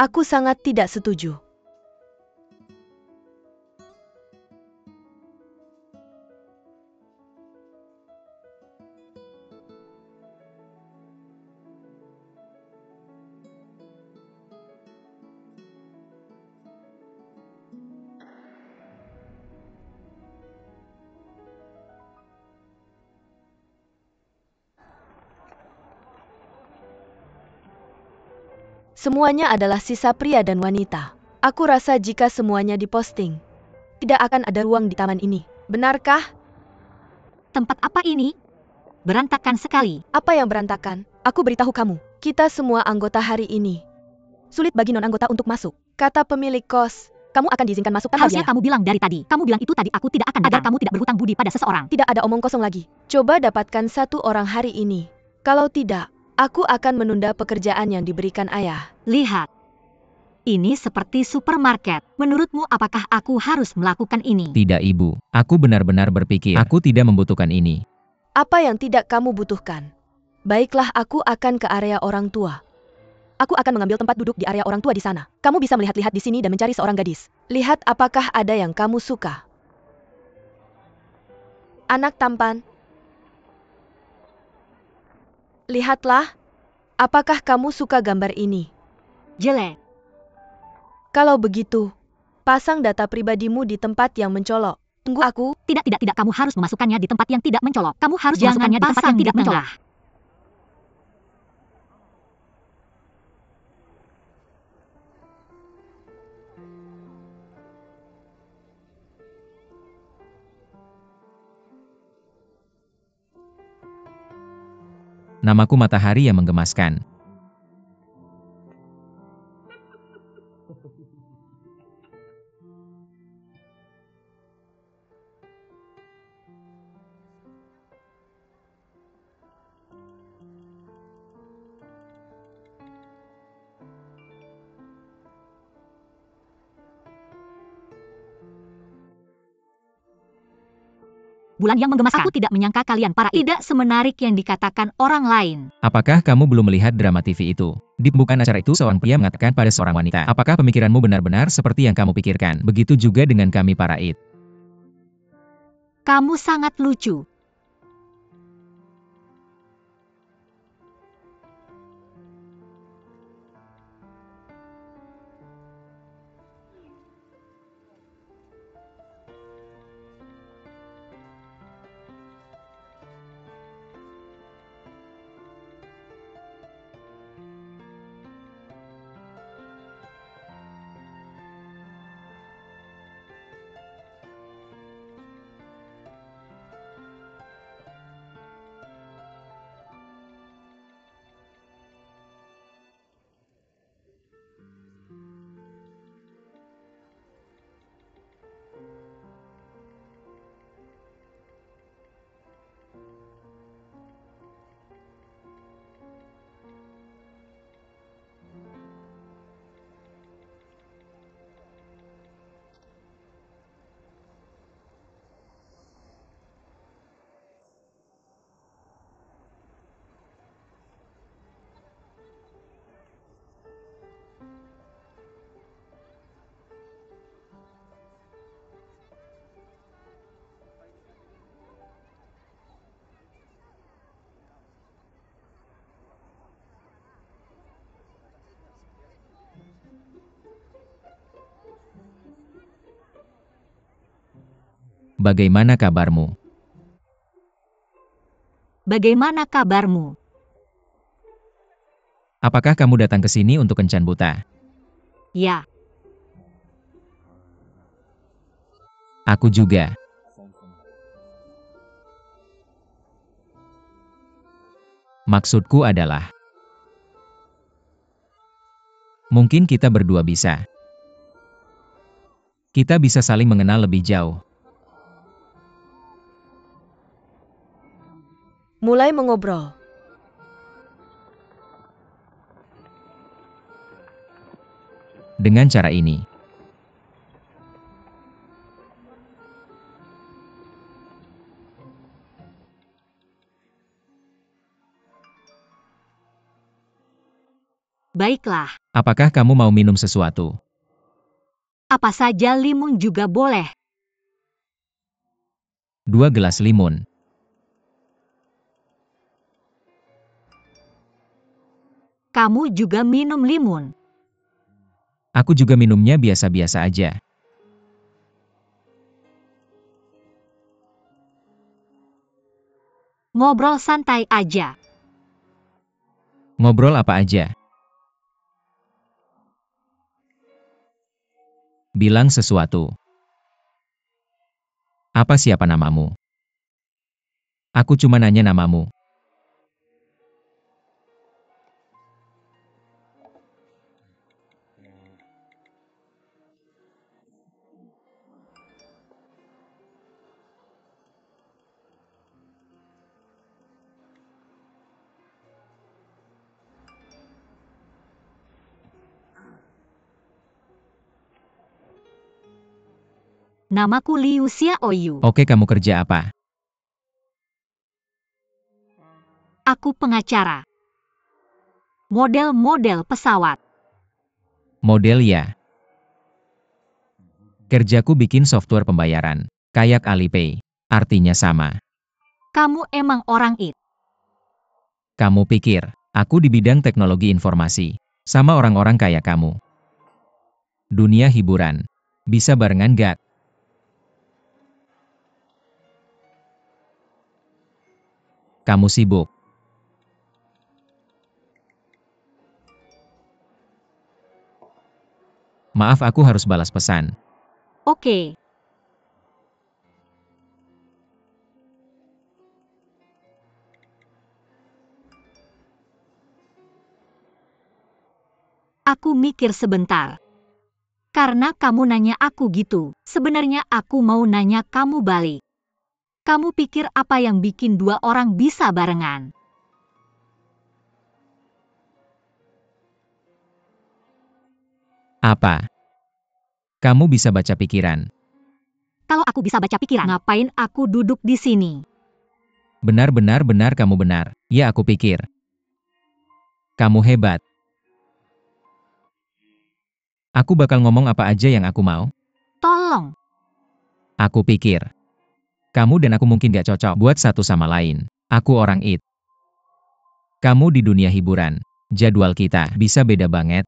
Aku sangat tidak setuju. Semuanya adalah sisa pria dan wanita. Aku rasa jika semuanya diposting, tidak akan ada ruang di taman ini. Benarkah? Tempat apa ini? Berantakan sekali. Apa yang berantakan? Aku beritahu kamu, kita semua anggota hari ini. Sulit bagi non-anggota untuk masuk. Kata pemilik kos, kamu akan diizinkan masuk tanpa Harusnya biaya. kamu bilang dari tadi. Kamu bilang itu tadi, aku tidak akan agar kamu tidak berhutang budi pada seseorang. Tidak ada omong kosong lagi. Coba dapatkan 1 orang hari ini. Kalau tidak, aku akan menunda pekerjaan yang diberikan ayah. Lihat. Ini seperti supermarket. Menurutmu apakah aku harus melakukan ini? Tidak, Ibu. Aku benar-benar berpikir. Aku tidak membutuhkan ini. Apa yang tidak kamu butuhkan? Baiklah, aku akan ke area orang tua. Aku akan mengambil tempat duduk di area orang tua di sana. Kamu bisa melihat-lihat di sini dan mencari seorang gadis. Lihat apakah ada yang kamu suka. Anak tampan. Lihatlah. Apakah kamu suka gambar ini? Jelek. Kalau begitu, pasang data pribadimu di tempat yang mencolok. Tunggu aku. Tidak. Kamu harus memasukkannya di tempat yang tidak mencolok. Kamu harus memasukkannya di tempat yang tidak mencolok. Namaku Matahari yang menggemaskan. Bulan yang menggemaskan. Aku tidak menyangka kalian para tidak semenarik yang dikatakan orang lain. Apakah kamu belum melihat drama TV itu? Di pembukaan acara itu seorang pria mengatakan pada seorang wanita, apakah pemikiranmu benar-benar seperti yang kamu pikirkan? Begitu juga dengan kami para IT. Kamu sangat lucu. Bagaimana kabarmu? Bagaimana kabarmu? Apakah kamu datang ke sini untuk kencan buta? Ya. Aku juga. Maksudku adalah, mungkin kita berdua bisa. Kita bisa saling mengenal lebih jauh. Mulai mengobrol. Dengan cara ini. Baiklah. Apakah kamu mau minum sesuatu? Apa saja limun juga boleh. 2 gelas limun. Kamu juga minum limun. Aku juga minumnya biasa-biasa aja. Ngobrol santai aja. Ngobrol apa aja? Bilang sesuatu. Apa siapa namamu? Aku cuma nanya namamu. Namaku Liu Xiaoyu. Oke, kamu kerja apa? Aku pengacara. Model-model pesawat. Model ya. Kerjaku bikin software pembayaran, kayak Alipay. Artinya sama. Kamu emang orang IT. Kamu pikir, aku di bidang teknologi informasi, sama orang-orang kayak kamu. Dunia hiburan. Bisa barengan gak? Kamu sibuk. Maaf, aku harus balas pesan. Oke. Aku mikir sebentar. Karena kamu nanya aku gitu, sebenarnya aku mau nanya kamu balik. Kamu pikir apa yang bikin dua orang bisa barengan? Apa? Kamu bisa baca pikiran. Kalau aku bisa baca pikiran, ngapain aku duduk di sini? Benar kamu benar. Ya aku pikir. Kamu hebat. Aku bakal ngomong apa aja yang aku mau. Tolong. Aku pikir. Kamu dan aku mungkin gak cocok buat satu sama lain. Aku orang IT. Kamu di dunia hiburan. Jadwal kita bisa beda banget.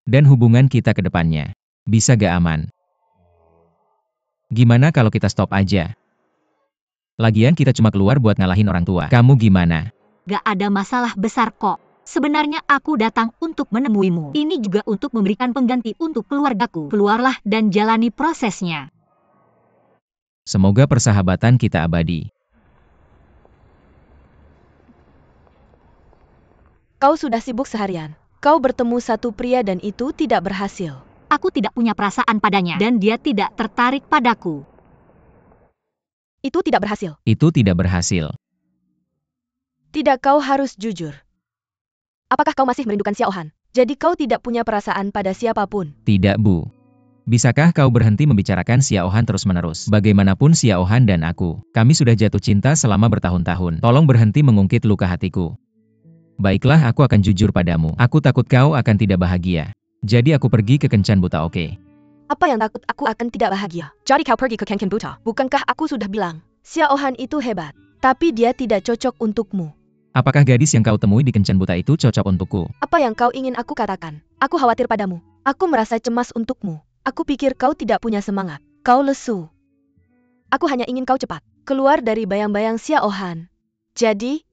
Dan hubungan kita ke depannya bisa gak aman. Gimana kalau kita stop aja? Lagian kita cuma keluar buat ngalahin orang tua. Kamu gimana? Gak ada masalah besar kok. Sebenarnya aku datang untuk menemuimu. Ini juga untuk memberikan pengganti untuk keluargaku. Keluarlah dan jalani prosesnya. Semoga persahabatan kita abadi. Kau sudah sibuk seharian. Kau bertemu satu pria dan itu tidak berhasil. Aku tidak punya perasaan padanya dan dia tidak tertarik padaku. Itu tidak berhasil. Itu tidak berhasil. Tidak, kau harus jujur. Apakah kau masih merindukan Xiaohan? Jadi kau tidak punya perasaan pada siapapun? Tidak, Bu. Bisakah kau berhenti membicarakan Xiaohan terus-menerus? Bagaimanapun Xiaohan dan aku, kami sudah jatuh cinta selama bertahun-tahun. Tolong berhenti mengungkit luka hatiku. Baiklah, aku akan jujur padamu. Aku takut kau akan tidak bahagia. Jadi aku pergi ke kencan buta, oke? Apa yang takut aku akan tidak bahagia? Jadi kau pergi ke kencan buta. Bukankah aku sudah bilang, Xiaohan itu hebat, tapi dia tidak cocok untukmu. Apakah gadis yang kau temui di kencan buta itu cocok untukku? Apa yang kau ingin aku katakan? Aku khawatir padamu. Aku merasa cemas untukmu. Aku pikir kau tidak punya semangat. Kau lesu. Aku hanya ingin kau cepat keluar dari bayang-bayang Xiaohan. Jadi,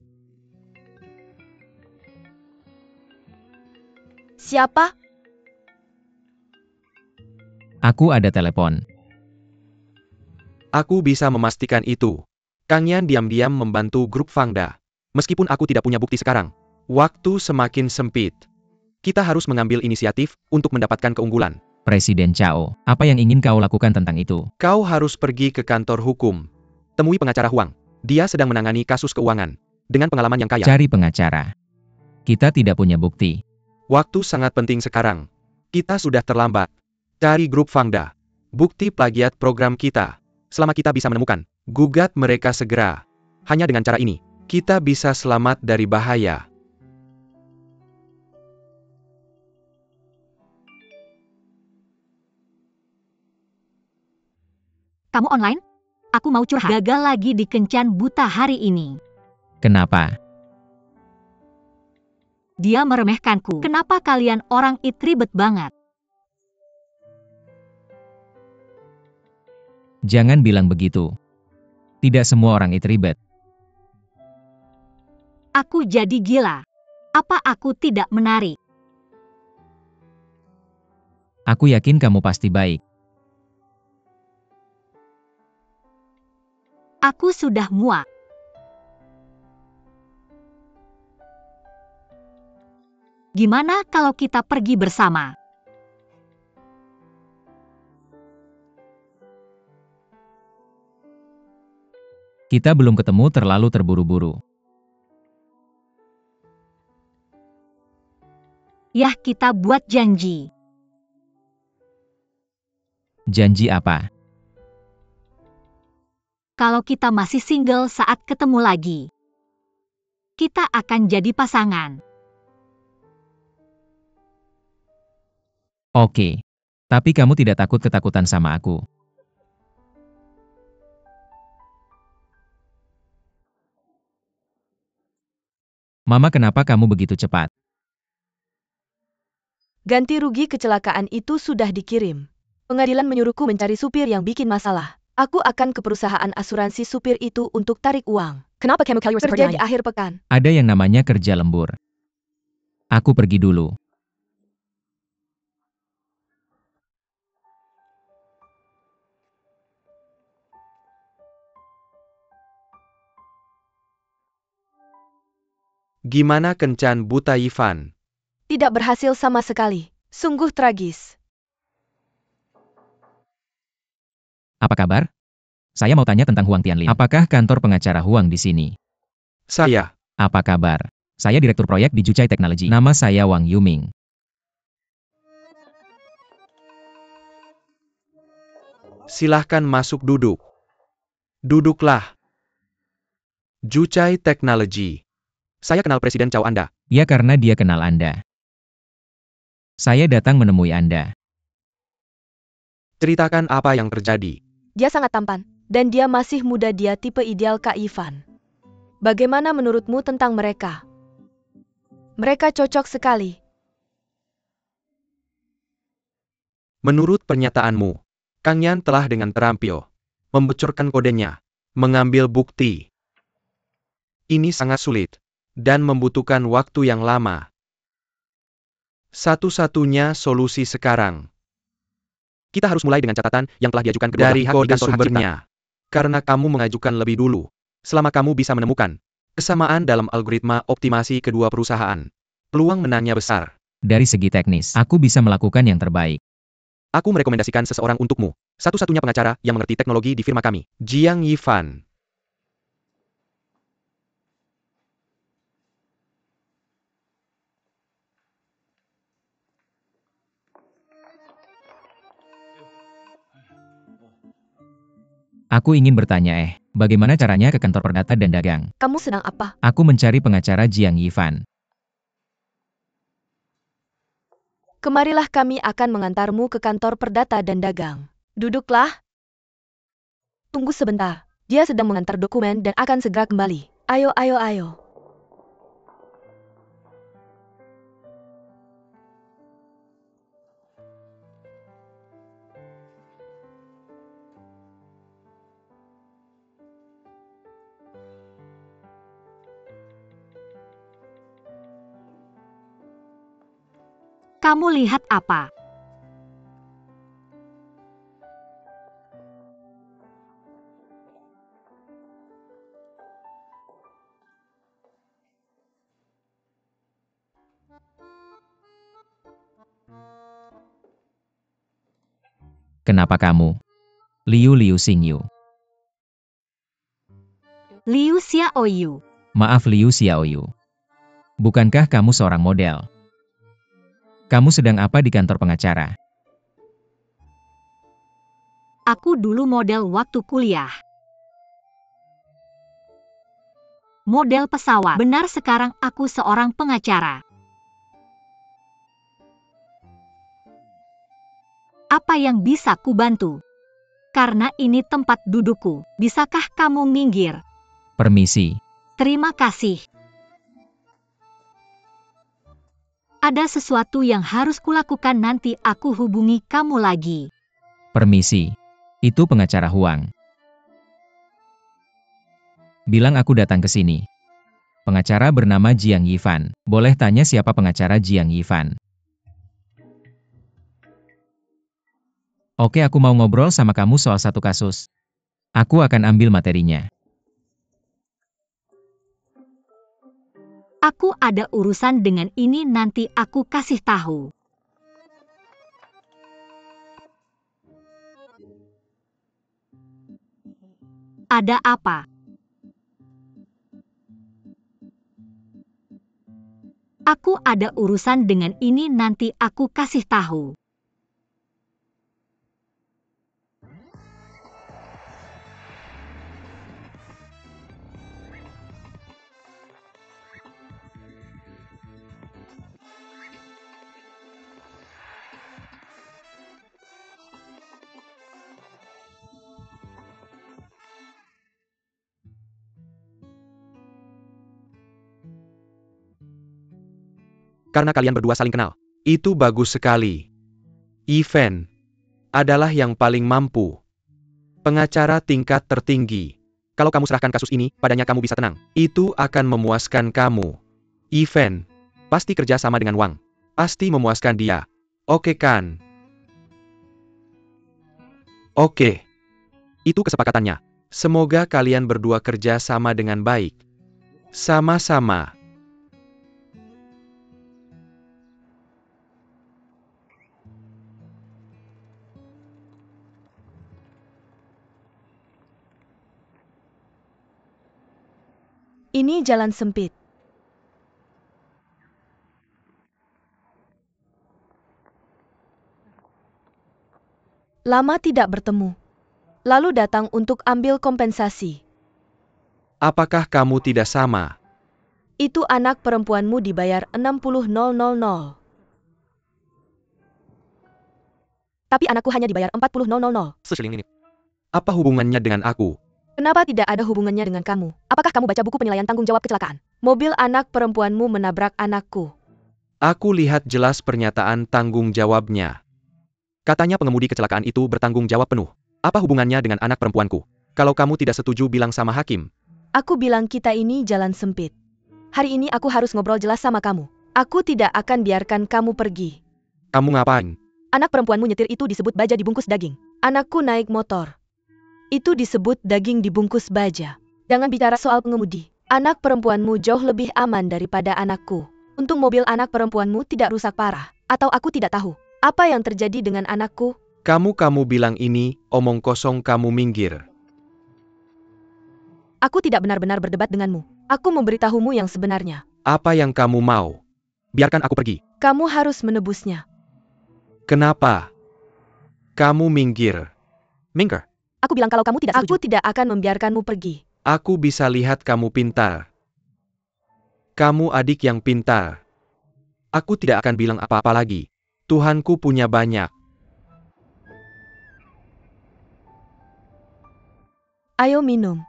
siapa? Aku ada telepon. Aku bisa memastikan itu. Kang Yan diam-diam membantu grup Fangda. Meskipun aku tidak punya bukti sekarang. Waktu semakin sempit. Kita harus mengambil inisiatif untuk mendapatkan keunggulan. Presiden Chao, apa yang ingin kau lakukan tentang itu? Kau harus pergi ke kantor hukum. Temui pengacara Huang. Dia sedang menangani kasus keuangan. Dengan pengalaman yang kaya. Cari pengacara. Kita tidak punya bukti. Waktu sangat penting sekarang. Kita sudah terlambat. Cari grup Fangda. Bukti plagiat program kita. Selama kita bisa menemukan, gugat mereka segera. Hanya dengan cara ini, kita bisa selamat dari bahaya. Kamu online? Aku mau curhat. Gagal lagi di kencan buta hari ini. Kenapa? Dia meremehkanku. Kenapa kalian orang IT ribet banget? Jangan bilang begitu. Tidak semua orang itu ribet. Aku jadi gila. Apa aku tidak menarik? Aku yakin kamu pasti baik. Aku sudah muak. Gimana kalau kita pergi bersama? Kita belum ketemu, terlalu terburu-buru. Yah, kita buat janji. Janji apa? Kalau kita masih single saat ketemu lagi, kita akan jadi pasangan. Oke. Tapi kamu tidak takut ketakutan sama aku. Mama, kenapa kamu begitu cepat? Ganti rugi kecelakaan itu sudah dikirim. Pengadilan menyuruhku mencari supir yang bikin masalah. Aku akan ke perusahaan asuransi supir itu untuk tarik uang. Kenapa kamu keluar kerja di akhir pekan? Ada yang namanya kerja lembur. Aku pergi dulu. Gimana kencan buta Ivan? Tidak berhasil sama sekali. Sungguh tragis. Apa kabar? Saya mau tanya tentang Huang Tianlin. Apakah kantor pengacara Huang di sini? Saya. Apa kabar? Saya direktur proyek di Jucai Technology. Nama saya Wang Yuming. Silahkan masuk duduk. Duduklah. Jucai Technology. Saya kenal Presiden Chow Anda. Ya, karena dia kenal Anda. Saya datang menemui Anda. Ceritakan apa yang terjadi. Dia sangat tampan. Dan dia masih muda, dia tipe ideal Kak Ivan. Bagaimana menurutmu tentang mereka? Mereka cocok sekali. Menurut pernyataanmu, Kang Yan telah dengan terampil membocorkan kodenya, mengambil bukti. Ini sangat sulit dan membutuhkan waktu yang lama. Satu-satunya solusi sekarang, kita harus mulai dengan catatan yang telah diajukan kedua belah pihak di kode kantor hak cipta. Karena kamu mengajukan lebih dulu, selama kamu bisa menemukan kesamaan dalam algoritma optimasi kedua perusahaan, peluang menangnya besar. Dari segi teknis, aku bisa melakukan yang terbaik. Aku merekomendasikan seseorang untukmu, satu-satunya pengacara yang mengerti teknologi di firma kami, Jiang Yifan. Aku ingin bertanya, bagaimana caranya ke kantor perdata dan dagang? Kamu sedang apa? Aku mencari pengacara Jiang Yifan. Kemarilah, kami akan mengantarmu ke kantor perdata dan dagang. Duduklah. Tunggu sebentar. Dia sedang mengantar dokumen dan akan segera kembali. Ayo, ayo, ayo. Kamu lihat apa? Kenapa kamu? Liu Xingyu. Liu Xiaoyu. Maaf, Liu Xiaoyu. Bukankah kamu seorang model? Kamu sedang apa di kantor pengacara? Aku dulu model waktu kuliah. Model pesawat. Benar, sekarang aku seorang pengacara. Apa yang bisa kubantu? Karena ini tempat dudukku. Bisakah kamu minggir? Permisi. Terima kasih. Ada sesuatu yang harus kulakukan, nanti aku hubungi kamu lagi. Permisi. Itu pengacara Huang. Bilang aku datang ke sini. Pengacara bernama Jiang Yifan. Boleh tanya siapa pengacara Jiang Yifan? Oke, aku mau ngobrol sama kamu soal satu kasus. Aku akan ambil materinya. Aku ada urusan dengan ini, nanti aku kasih tahu. Ada apa? Aku ada urusan dengan ini, nanti aku kasih tahu. karena kalian berdua saling kenal. Itu bagus sekali. Ivan adalah yang paling mampu. Pengacara tingkat tertinggi. Kalau kamu serahkan kasus ini, padanya kamu bisa tenang. Itu akan memuaskan kamu. Ivan pasti kerja sama dengan Wang. Pasti memuaskan dia. Oke kan? Oke. Itu kesepakatannya. Semoga kalian berdua kerja sama dengan baik. Sama-sama. Ini jalan sempit. Lama tidak bertemu. Lalu datang untuk ambil kompensasi. Apakah kamu tidak sama? Itu anak perempuanmu dibayar 60.000. Tapi anakku hanya dibayar 40.000. Seseling ini. Apa hubungannya dengan aku? Kenapa tidak ada hubungannya dengan kamu? Apakah kamu baca buku penilaian tanggung jawab kecelakaan? Mobil anak perempuanmu menabrak anakku. Aku lihat jelas pernyataan tanggung jawabnya. Katanya pengemudi kecelakaan itu bertanggung jawab penuh. Apa hubungannya dengan anak perempuanku? Kalau kamu tidak setuju, bilang sama hakim. Aku bilang kita ini jalan sempit. Hari ini aku harus ngobrol jelas sama kamu. Aku tidak akan biarkan kamu pergi. Kamu ngapain? Anak perempuanmu nyetir itu disebut baja dibungkus daging. Anakku naik motor. Itu disebut daging dibungkus baja. Jangan bicara soal pengemudi. Anak perempuanmu jauh lebih aman daripada anakku. Untung mobil anak perempuanmu tidak rusak parah. Atau aku tidak tahu. Apa yang terjadi dengan anakku? Kamu bilang ini, omong kosong, kamu minggir. Aku tidak benar-benar berdebat denganmu. Aku memberitahumu yang sebenarnya. Apa yang kamu mau? Biarkan aku pergi. Kamu harus menebusnya. Kenapa? Kamu minggir. Minggir. Aku bilang kalau kamu tidak setuju. Aku tidak akan membiarkanmu pergi. Aku bisa lihat kamu pintar. Kamu adik yang pintar. Aku tidak akan bilang apa-apa lagi. Tuhanku punya banyak. Ayo minum.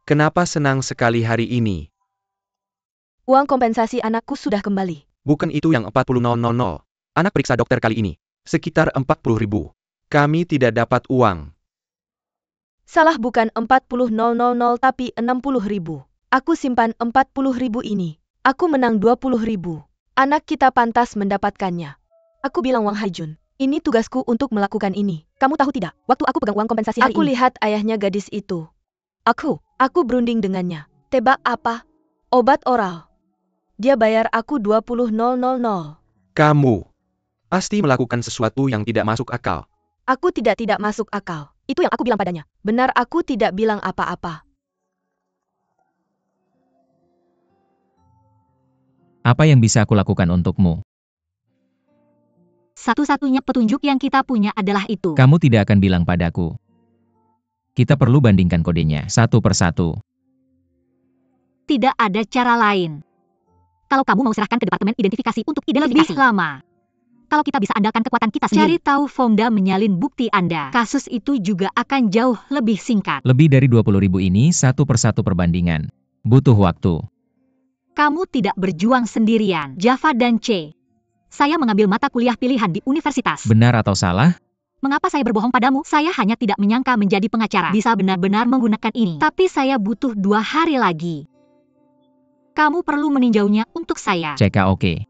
Kenapa senang sekali hari ini? Uang kompensasi anakku sudah kembali. Bukan itu yang 40.000. Anak periksa dokter kali ini. Sekitar 40.000. Kami tidak dapat uang. Salah, bukan 40.000 tapi 60.000. Aku simpan 40.000 ini. Aku menang 20.000. Anak kita pantas mendapatkannya. Aku bilang Wang Haijun. Ini tugasku untuk melakukan ini. Kamu tahu tidak? Waktu aku pegang uang kompensasi hari ini. Aku lihat ayahnya gadis itu. Aku berunding dengannya. Tebak apa? Obat oral. Dia bayar aku 20.000. Kamu pasti melakukan sesuatu yang tidak masuk akal. Aku tidak masuk akal. Itu yang aku bilang padanya. Benar, aku tidak bilang apa-apa. Apa yang bisa aku lakukan untukmu? Satu-satunya petunjuk yang kita punya adalah itu. Kamu tidak akan bilang padaku. Kita perlu bandingkan kodenya satu persatu. Tidak ada cara lain. Kalau kamu mau serahkan ke departemen identifikasi untuk identifikasi. Lebih lama. Kalau kita bisa andalkan kekuatan kita sendiri. Cari tahu Fonda menyalin bukti Anda. Kasus itu juga akan jauh lebih singkat. Lebih dari 20.000 ini satu persatu perbandingan. Butuh waktu. Kamu tidak berjuang sendirian. Java dan C. Saya mengambil mata kuliah pilihan di universitas. Benar atau salah? Mengapa saya berbohong padamu? Saya hanya tidak menyangka menjadi pengacara bisa benar-benar menggunakan ini. Tapi saya butuh 2 hari lagi. Kamu perlu meninjaunya untuk saya. CKOK.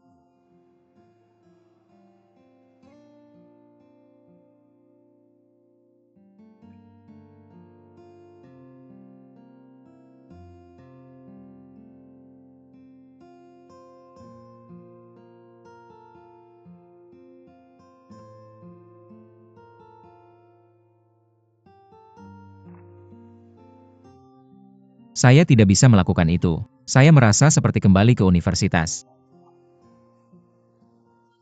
Saya tidak bisa melakukan itu. Saya merasa seperti kembali ke universitas.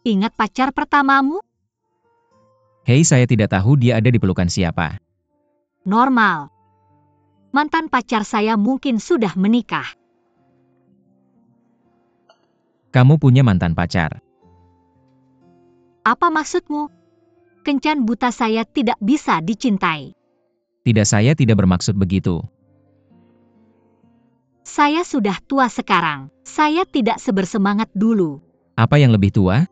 Ingat pacar pertamamu? Hei, saya tidak tahu dia ada di pelukan siapa. Normal. Mantan pacar saya mungkin sudah menikah. Kamu punya mantan pacar. Apa maksudmu? Kencan buta saya tidak bisa dicintai. Tidak, saya tidak bermaksud begitu. Saya sudah tua sekarang. Saya tidak sebersemangat dulu. Apa yang lebih tua?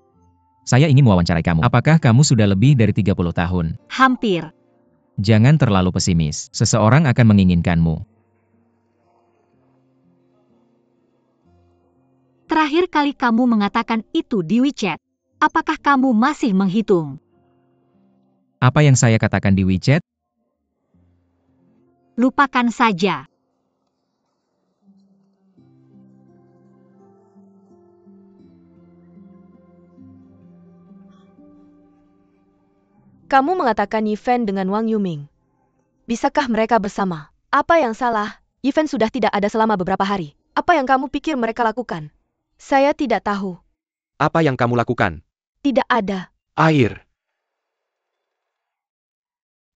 Saya ingin mewawancarai kamu. Apakah kamu sudah lebih dari 30 tahun? Hampir. Jangan terlalu pesimis. Seseorang akan menginginkanmu. Terakhir kali kamu mengatakan itu di WeChat. Apakah kamu masih menghitung? Apa yang saya katakan di WeChat? Lupakan saja. Kamu mengatakan Yifen dengan Wang Yuming. Bisakah mereka bersama? Apa yang salah? Yifen sudah tidak ada selama beberapa hari. Apa yang kamu pikir mereka lakukan? Saya tidak tahu. Apa yang kamu lakukan? Tidak ada. Air.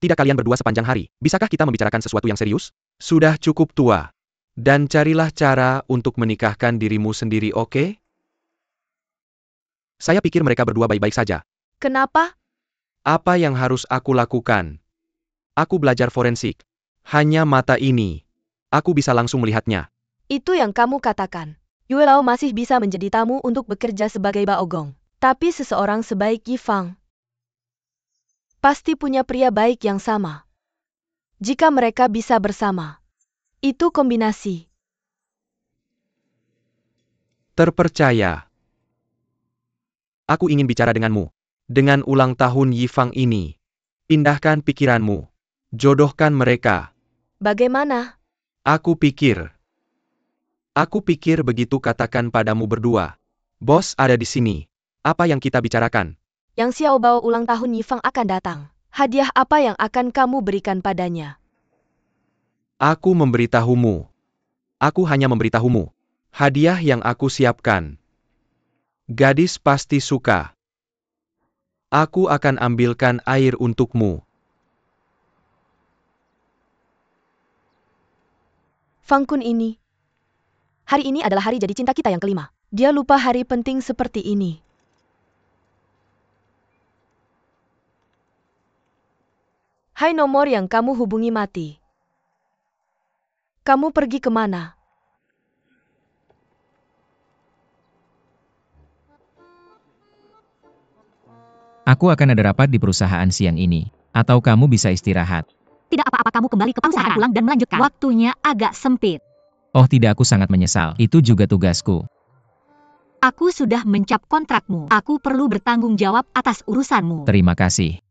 Tidak kalian berdua sepanjang hari. Bisakah kita membicarakan sesuatu yang serius? Sudah cukup tua. Dan carilah cara untuk menikahkan dirimu sendiri, oke? Saya pikir mereka berdua baik-baik saja. Kenapa? Apa yang harus aku lakukan? Aku belajar forensik. Hanya mata ini. Aku bisa langsung melihatnya. Itu yang kamu katakan. Yue Lao masih bisa menjadi tamu untuk bekerja sebagai Baogong. Tapi seseorang sebaik Yi Fang pasti punya pria baik yang sama. Jika mereka bisa bersama, itu kombinasi. Terpercaya. Aku ingin bicara denganmu. Dengan ulang tahun Yi Fang ini. Pindahkan pikiranmu. Jodohkan mereka. Bagaimana? Aku pikir begitu katakan padamu berdua. Bos ada di sini. Apa yang kita bicarakan? Yang Xiao Bao ulang tahun Yi Fang akan datang. Hadiah apa yang akan kamu berikan padanya? Aku memberitahumu. Aku hanya memberitahumu. Hadiah yang aku siapkan. Gadis pasti suka. Aku akan ambilkan air untukmu. Fang Kun ini. Hari ini adalah hari jadi cinta kita yang kelima. Dia lupa hari penting seperti ini. Hai, nomor yang kamu hubungi mati. Kamu pergi kemana? Aku akan ada rapat di perusahaan siang ini. Atau kamu bisa istirahat. Tidak apa-apa, kamu kembali ke perusahaan pulang dan melanjutkan. Waktunya agak sempit. Oh tidak, aku sangat menyesal. Itu juga tugasku. Aku sudah mencap kontrakmu. Aku perlu bertanggung jawab atas urusanmu. Terima kasih.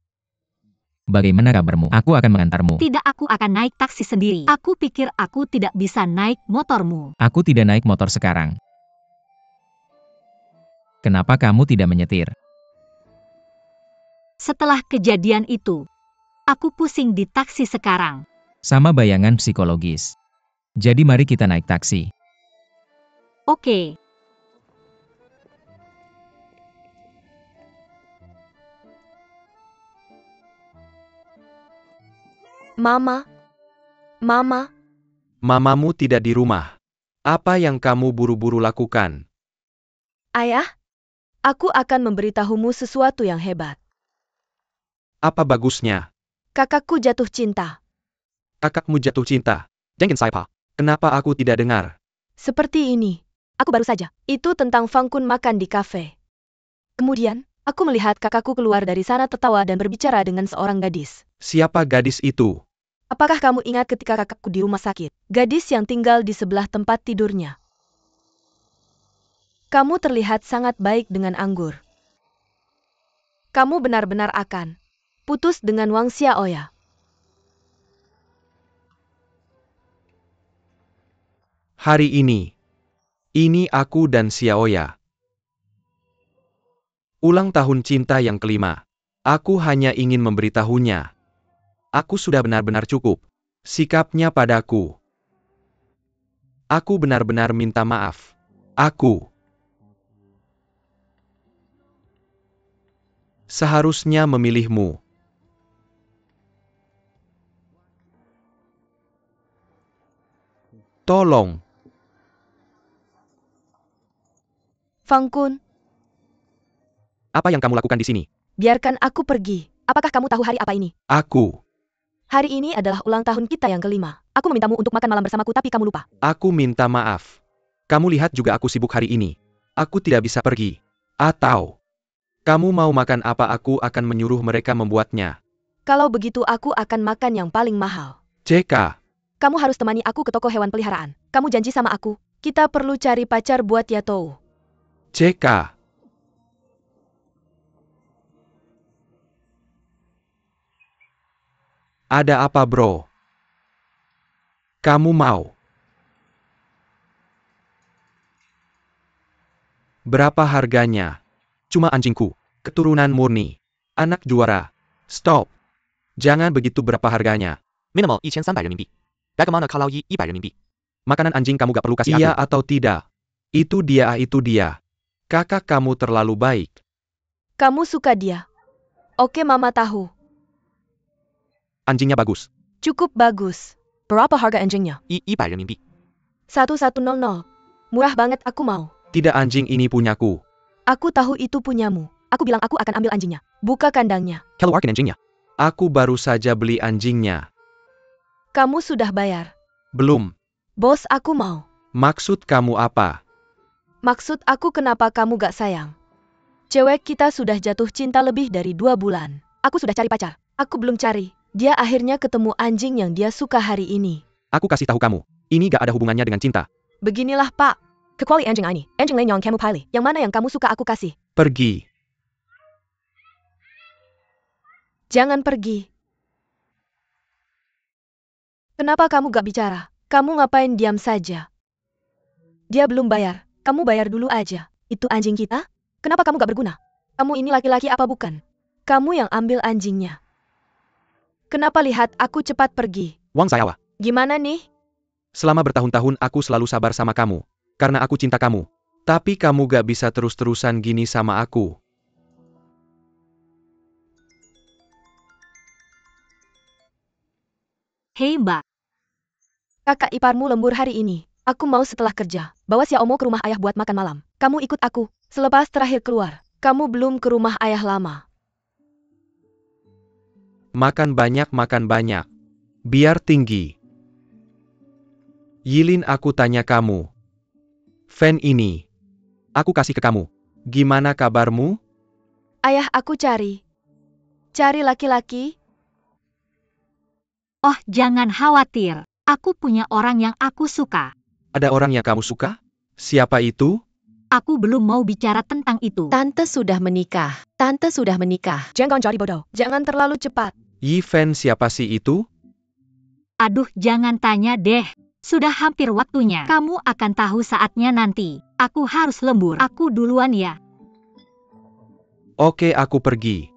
Bagaimana kabarmu? Aku akan mengantarmu. Tidak, aku akan naik taksi sendiri. Aku pikir aku tidak bisa naik motormu. Aku tidak naik motor sekarang. Kenapa kamu tidak menyetir? Setelah kejadian itu, aku pusing di taksi sekarang. Sama bayangan psikologis. Jadi mari kita naik taksi. Oke. Mama. Mama. Mamamu tidak di rumah. Apa yang kamu buru-buru lakukan? Ayah. Aku akan memberitahumu sesuatu yang hebat. Apa bagusnya? Kakakku jatuh cinta. Kakakmu jatuh cinta. Jangan Saipa. Kenapa aku tidak dengar? Seperti ini. Aku baru saja. Itu tentang Fang Kun makan di kafe. Kemudian, aku melihat kakakku keluar dari sana tertawa dan berbicara dengan seorang gadis. Siapa gadis itu? Apakah kamu ingat ketika kakakku di rumah sakit? Gadis yang tinggal di sebelah tempat tidurnya. Kamu terlihat sangat baik dengan anggur. Kamu benar-benar akan putus dengan Wang Xiaoya. Hari ini aku dan Xiaoya. Ulang tahun cinta yang kelima. Aku hanya ingin memberitahunya. Aku sudah benar-benar cukup. Sikapnya padaku. Aku benar-benar minta maaf. Aku seharusnya memilihmu. Tolong. Fang Kun, Apa yang kamu lakukan di sini? biarkan aku pergi. Apakah kamu tahu hari apa ini? Aku. Hari ini adalah ulang tahun kita yang kelima. Aku memintamu untuk makan malam bersamaku tapi kamu lupa. Aku minta maaf. Kamu lihat juga aku sibuk hari ini. Aku tidak bisa pergi. Atau, kamu mau makan apa aku akan menyuruh mereka membuatnya. Kalau begitu aku akan makan yang paling mahal. CK. Kamu harus temani aku ke toko hewan peliharaan. Kamu janji sama aku, kita perlu cari pacar buat Yatou. CK. Ada apa bro? Kamu mau? Berapa harganya? Cuma anjingku, keturunan murni, anak juara. Stop. Jangan begitu, berapa harganya? Minimal 1300人民币 Bagaimana kalau 100 人民币 Makanan anjing kamu gak perlu kasih aku. Iya atau tidak? Itu dia. Kakak kamu terlalu baik. Kamu suka dia. Oke, Mama tahu. Anjingnya bagus. Cukup bagus. Berapa harga anjingnya? 100人民币 1100. Murah banget, aku mau. Tidak, anjing ini punyaku. Aku tahu itu punyamu. Aku bilang aku akan ambil anjingnya. Buka kandangnya. Keluarkan anjingnya. Aku baru saja beli anjingnya. Kamu sudah bayar. Belum. Bos, aku mau. Maksud kamu apa? Maksud aku, kenapa kamu gak sayang? Cewek kita sudah jatuh cinta lebih dari 2 bulan. Aku sudah cari pacar. Aku belum cari. Dia akhirnya ketemu anjing yang dia suka hari ini. Aku kasih tahu kamu, ini gak ada hubungannya dengan cinta. Beginilah, Pak. Kecuali anjing ini. Anjing lain yang kamu pilih. Yang mana yang kamu suka aku kasih. Pergi. Jangan pergi. Kenapa kamu gak bicara? Kamu ngapain diam saja? Dia belum bayar. Kamu bayar dulu aja. Itu anjing kita? Kenapa kamu gak berguna? Kamu ini laki-laki apa bukan? Kamu yang ambil anjingnya. Kenapa lihat aku cepat pergi? Wang Sayawa. Gimana nih? Selama bertahun-tahun aku selalu sabar sama kamu. Karena aku cinta kamu. Tapi kamu gak bisa terus-terusan gini sama aku. Hei Mbak, Kakak iparmu lembur hari ini. Aku mau setelah kerja, bawa Xiaomo ke rumah ayah buat makan malam. Kamu ikut aku. Selepas terakhir keluar, kamu belum ke rumah ayah lama. Makan banyak. Biar tinggi. Yilin, aku tanya kamu. Fan ini. Aku kasih ke kamu. Gimana kabarmu? Ayah aku cari. Cari laki-laki. oh jangan khawatir. Aku punya orang yang aku suka. Ada orang yang kamu suka? Siapa itu? Aku belum mau bicara tentang itu. Tante sudah menikah. Jangan jadi bodoh. Jangan terlalu cepat. Yi Fan, siapa sih itu? Aduh, jangan tanya deh. Sudah hampir waktunya. Kamu akan tahu saatnya nanti. Aku harus lembur. Aku duluan ya. Oke, aku pergi.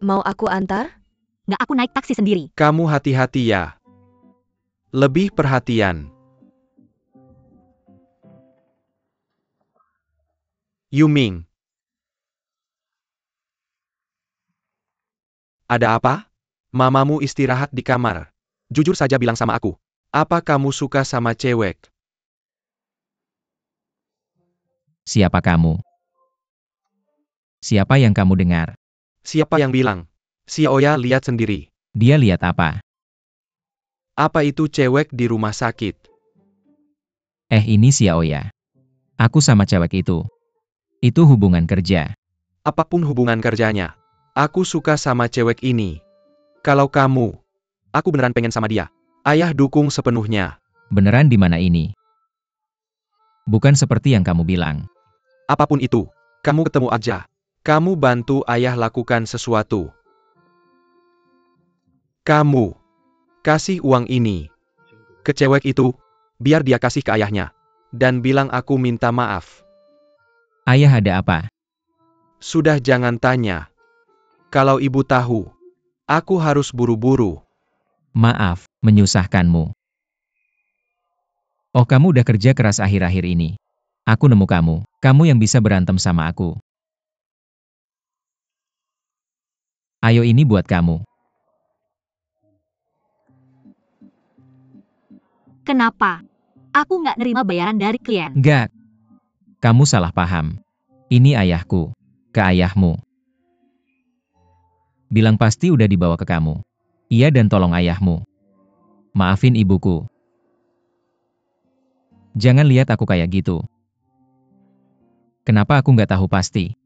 Mau aku antar? Nggak, aku naik taksi sendiri. Kamu hati-hati ya. Lebih perhatian. Yuming. Ada apa? Mamamu istirahat di kamar. Jujur saja bilang sama aku. Apa kamu suka sama cewek? Siapa kamu? Siapa yang kamu dengar? Siapa yang bilang? Si Oya lihat sendiri. Dia lihat apa? Apa itu cewek di rumah sakit? Ini Xiaoya. Aku sama cewek itu. Itu hubungan kerja. Apapun hubungan kerjanya. Aku suka sama cewek ini. Kalau kamu, aku beneran pengen sama dia. Ayah dukung sepenuhnya. Beneran di mana ini? Bukan seperti yang kamu bilang. Apapun itu, kamu ketemu aja. Kamu bantu ayah lakukan sesuatu. Kamu kasih uang ini ke cewek itu, biar dia kasih ke ayahnya. Dan bilang aku minta maaf. Ayah ada apa? Sudah, jangan tanya. Kalau ibu tahu, aku harus buru-buru. Maaf, menyusahkanmu. Oh, kamu udah kerja keras akhir-akhir ini. Aku nemu kamu. Kamu yang bisa berantem sama aku. Ayo, ini buat kamu. Kenapa? Aku nggak nerima bayaran dari klien. Enggak. Kamu salah paham. Ini ayahku. Ke ayahmu. Bilang pasti udah dibawa ke kamu. Iya, dan tolong ayahmu. Maafin ibuku. Jangan lihat aku kayak gitu. Kenapa aku nggak tahu pasti?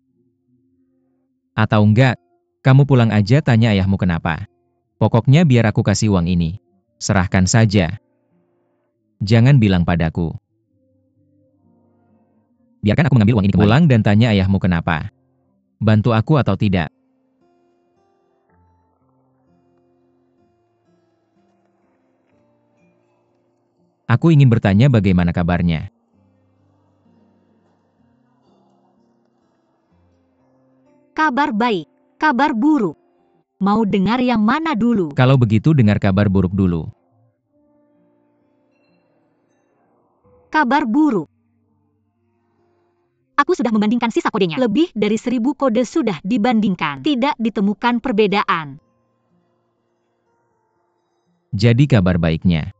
Atau enggak, kamu pulang aja tanya ayahmu kenapa. Pokoknya biar aku kasih uang ini. Serahkan saja. Jangan bilang padaku. Biarkan aku mengambil uang ini kembali. Pulang dan tanya ayahmu kenapa. Bantu aku atau tidak. Aku ingin bertanya bagaimana kabarnya. Kabar baik, kabar buruk. Mau dengar yang mana dulu? Kalau begitu dengar kabar buruk dulu. Kabar buruk. Aku sudah membandingkan sisa kodenya. Lebih dari 1000 kode sudah dibandingkan. Tidak ditemukan perbedaan. Jadi kabar baiknya.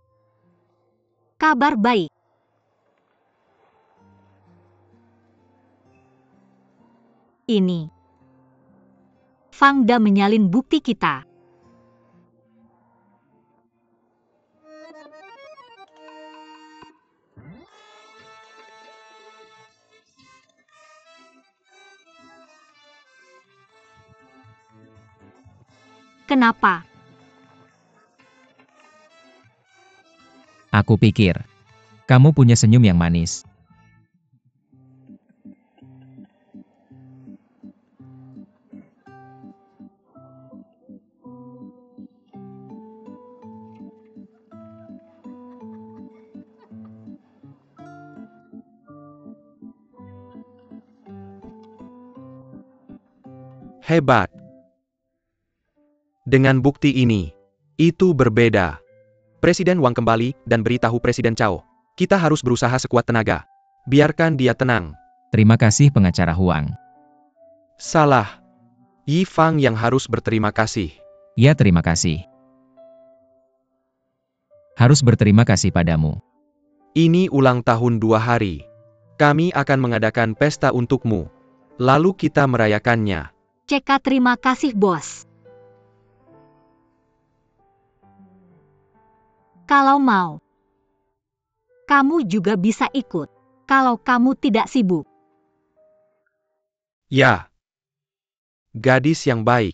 Kabar baik. Ini. Fangda menyalin bukti kita. Kenapa? Aku pikir, kamu punya senyum yang manis. Hebat. Dengan bukti ini, itu berbeda. Presiden Wang kembali dan beritahu Presiden Cao. Kita harus berusaha sekuat tenaga. Biarkan dia tenang. Terima kasih pengacara Huang. Salah. Yi Fang yang harus berterima kasih. Ya terima kasih. Harus berterima kasih padamu. Ini ulang tahun 2 hari. Kami akan mengadakan pesta untukmu. Lalu kita merayakannya. CK terima kasih bos. Kalau mau, kamu juga bisa ikut. Kalau kamu tidak sibuk. Ya. Gadis yang baik.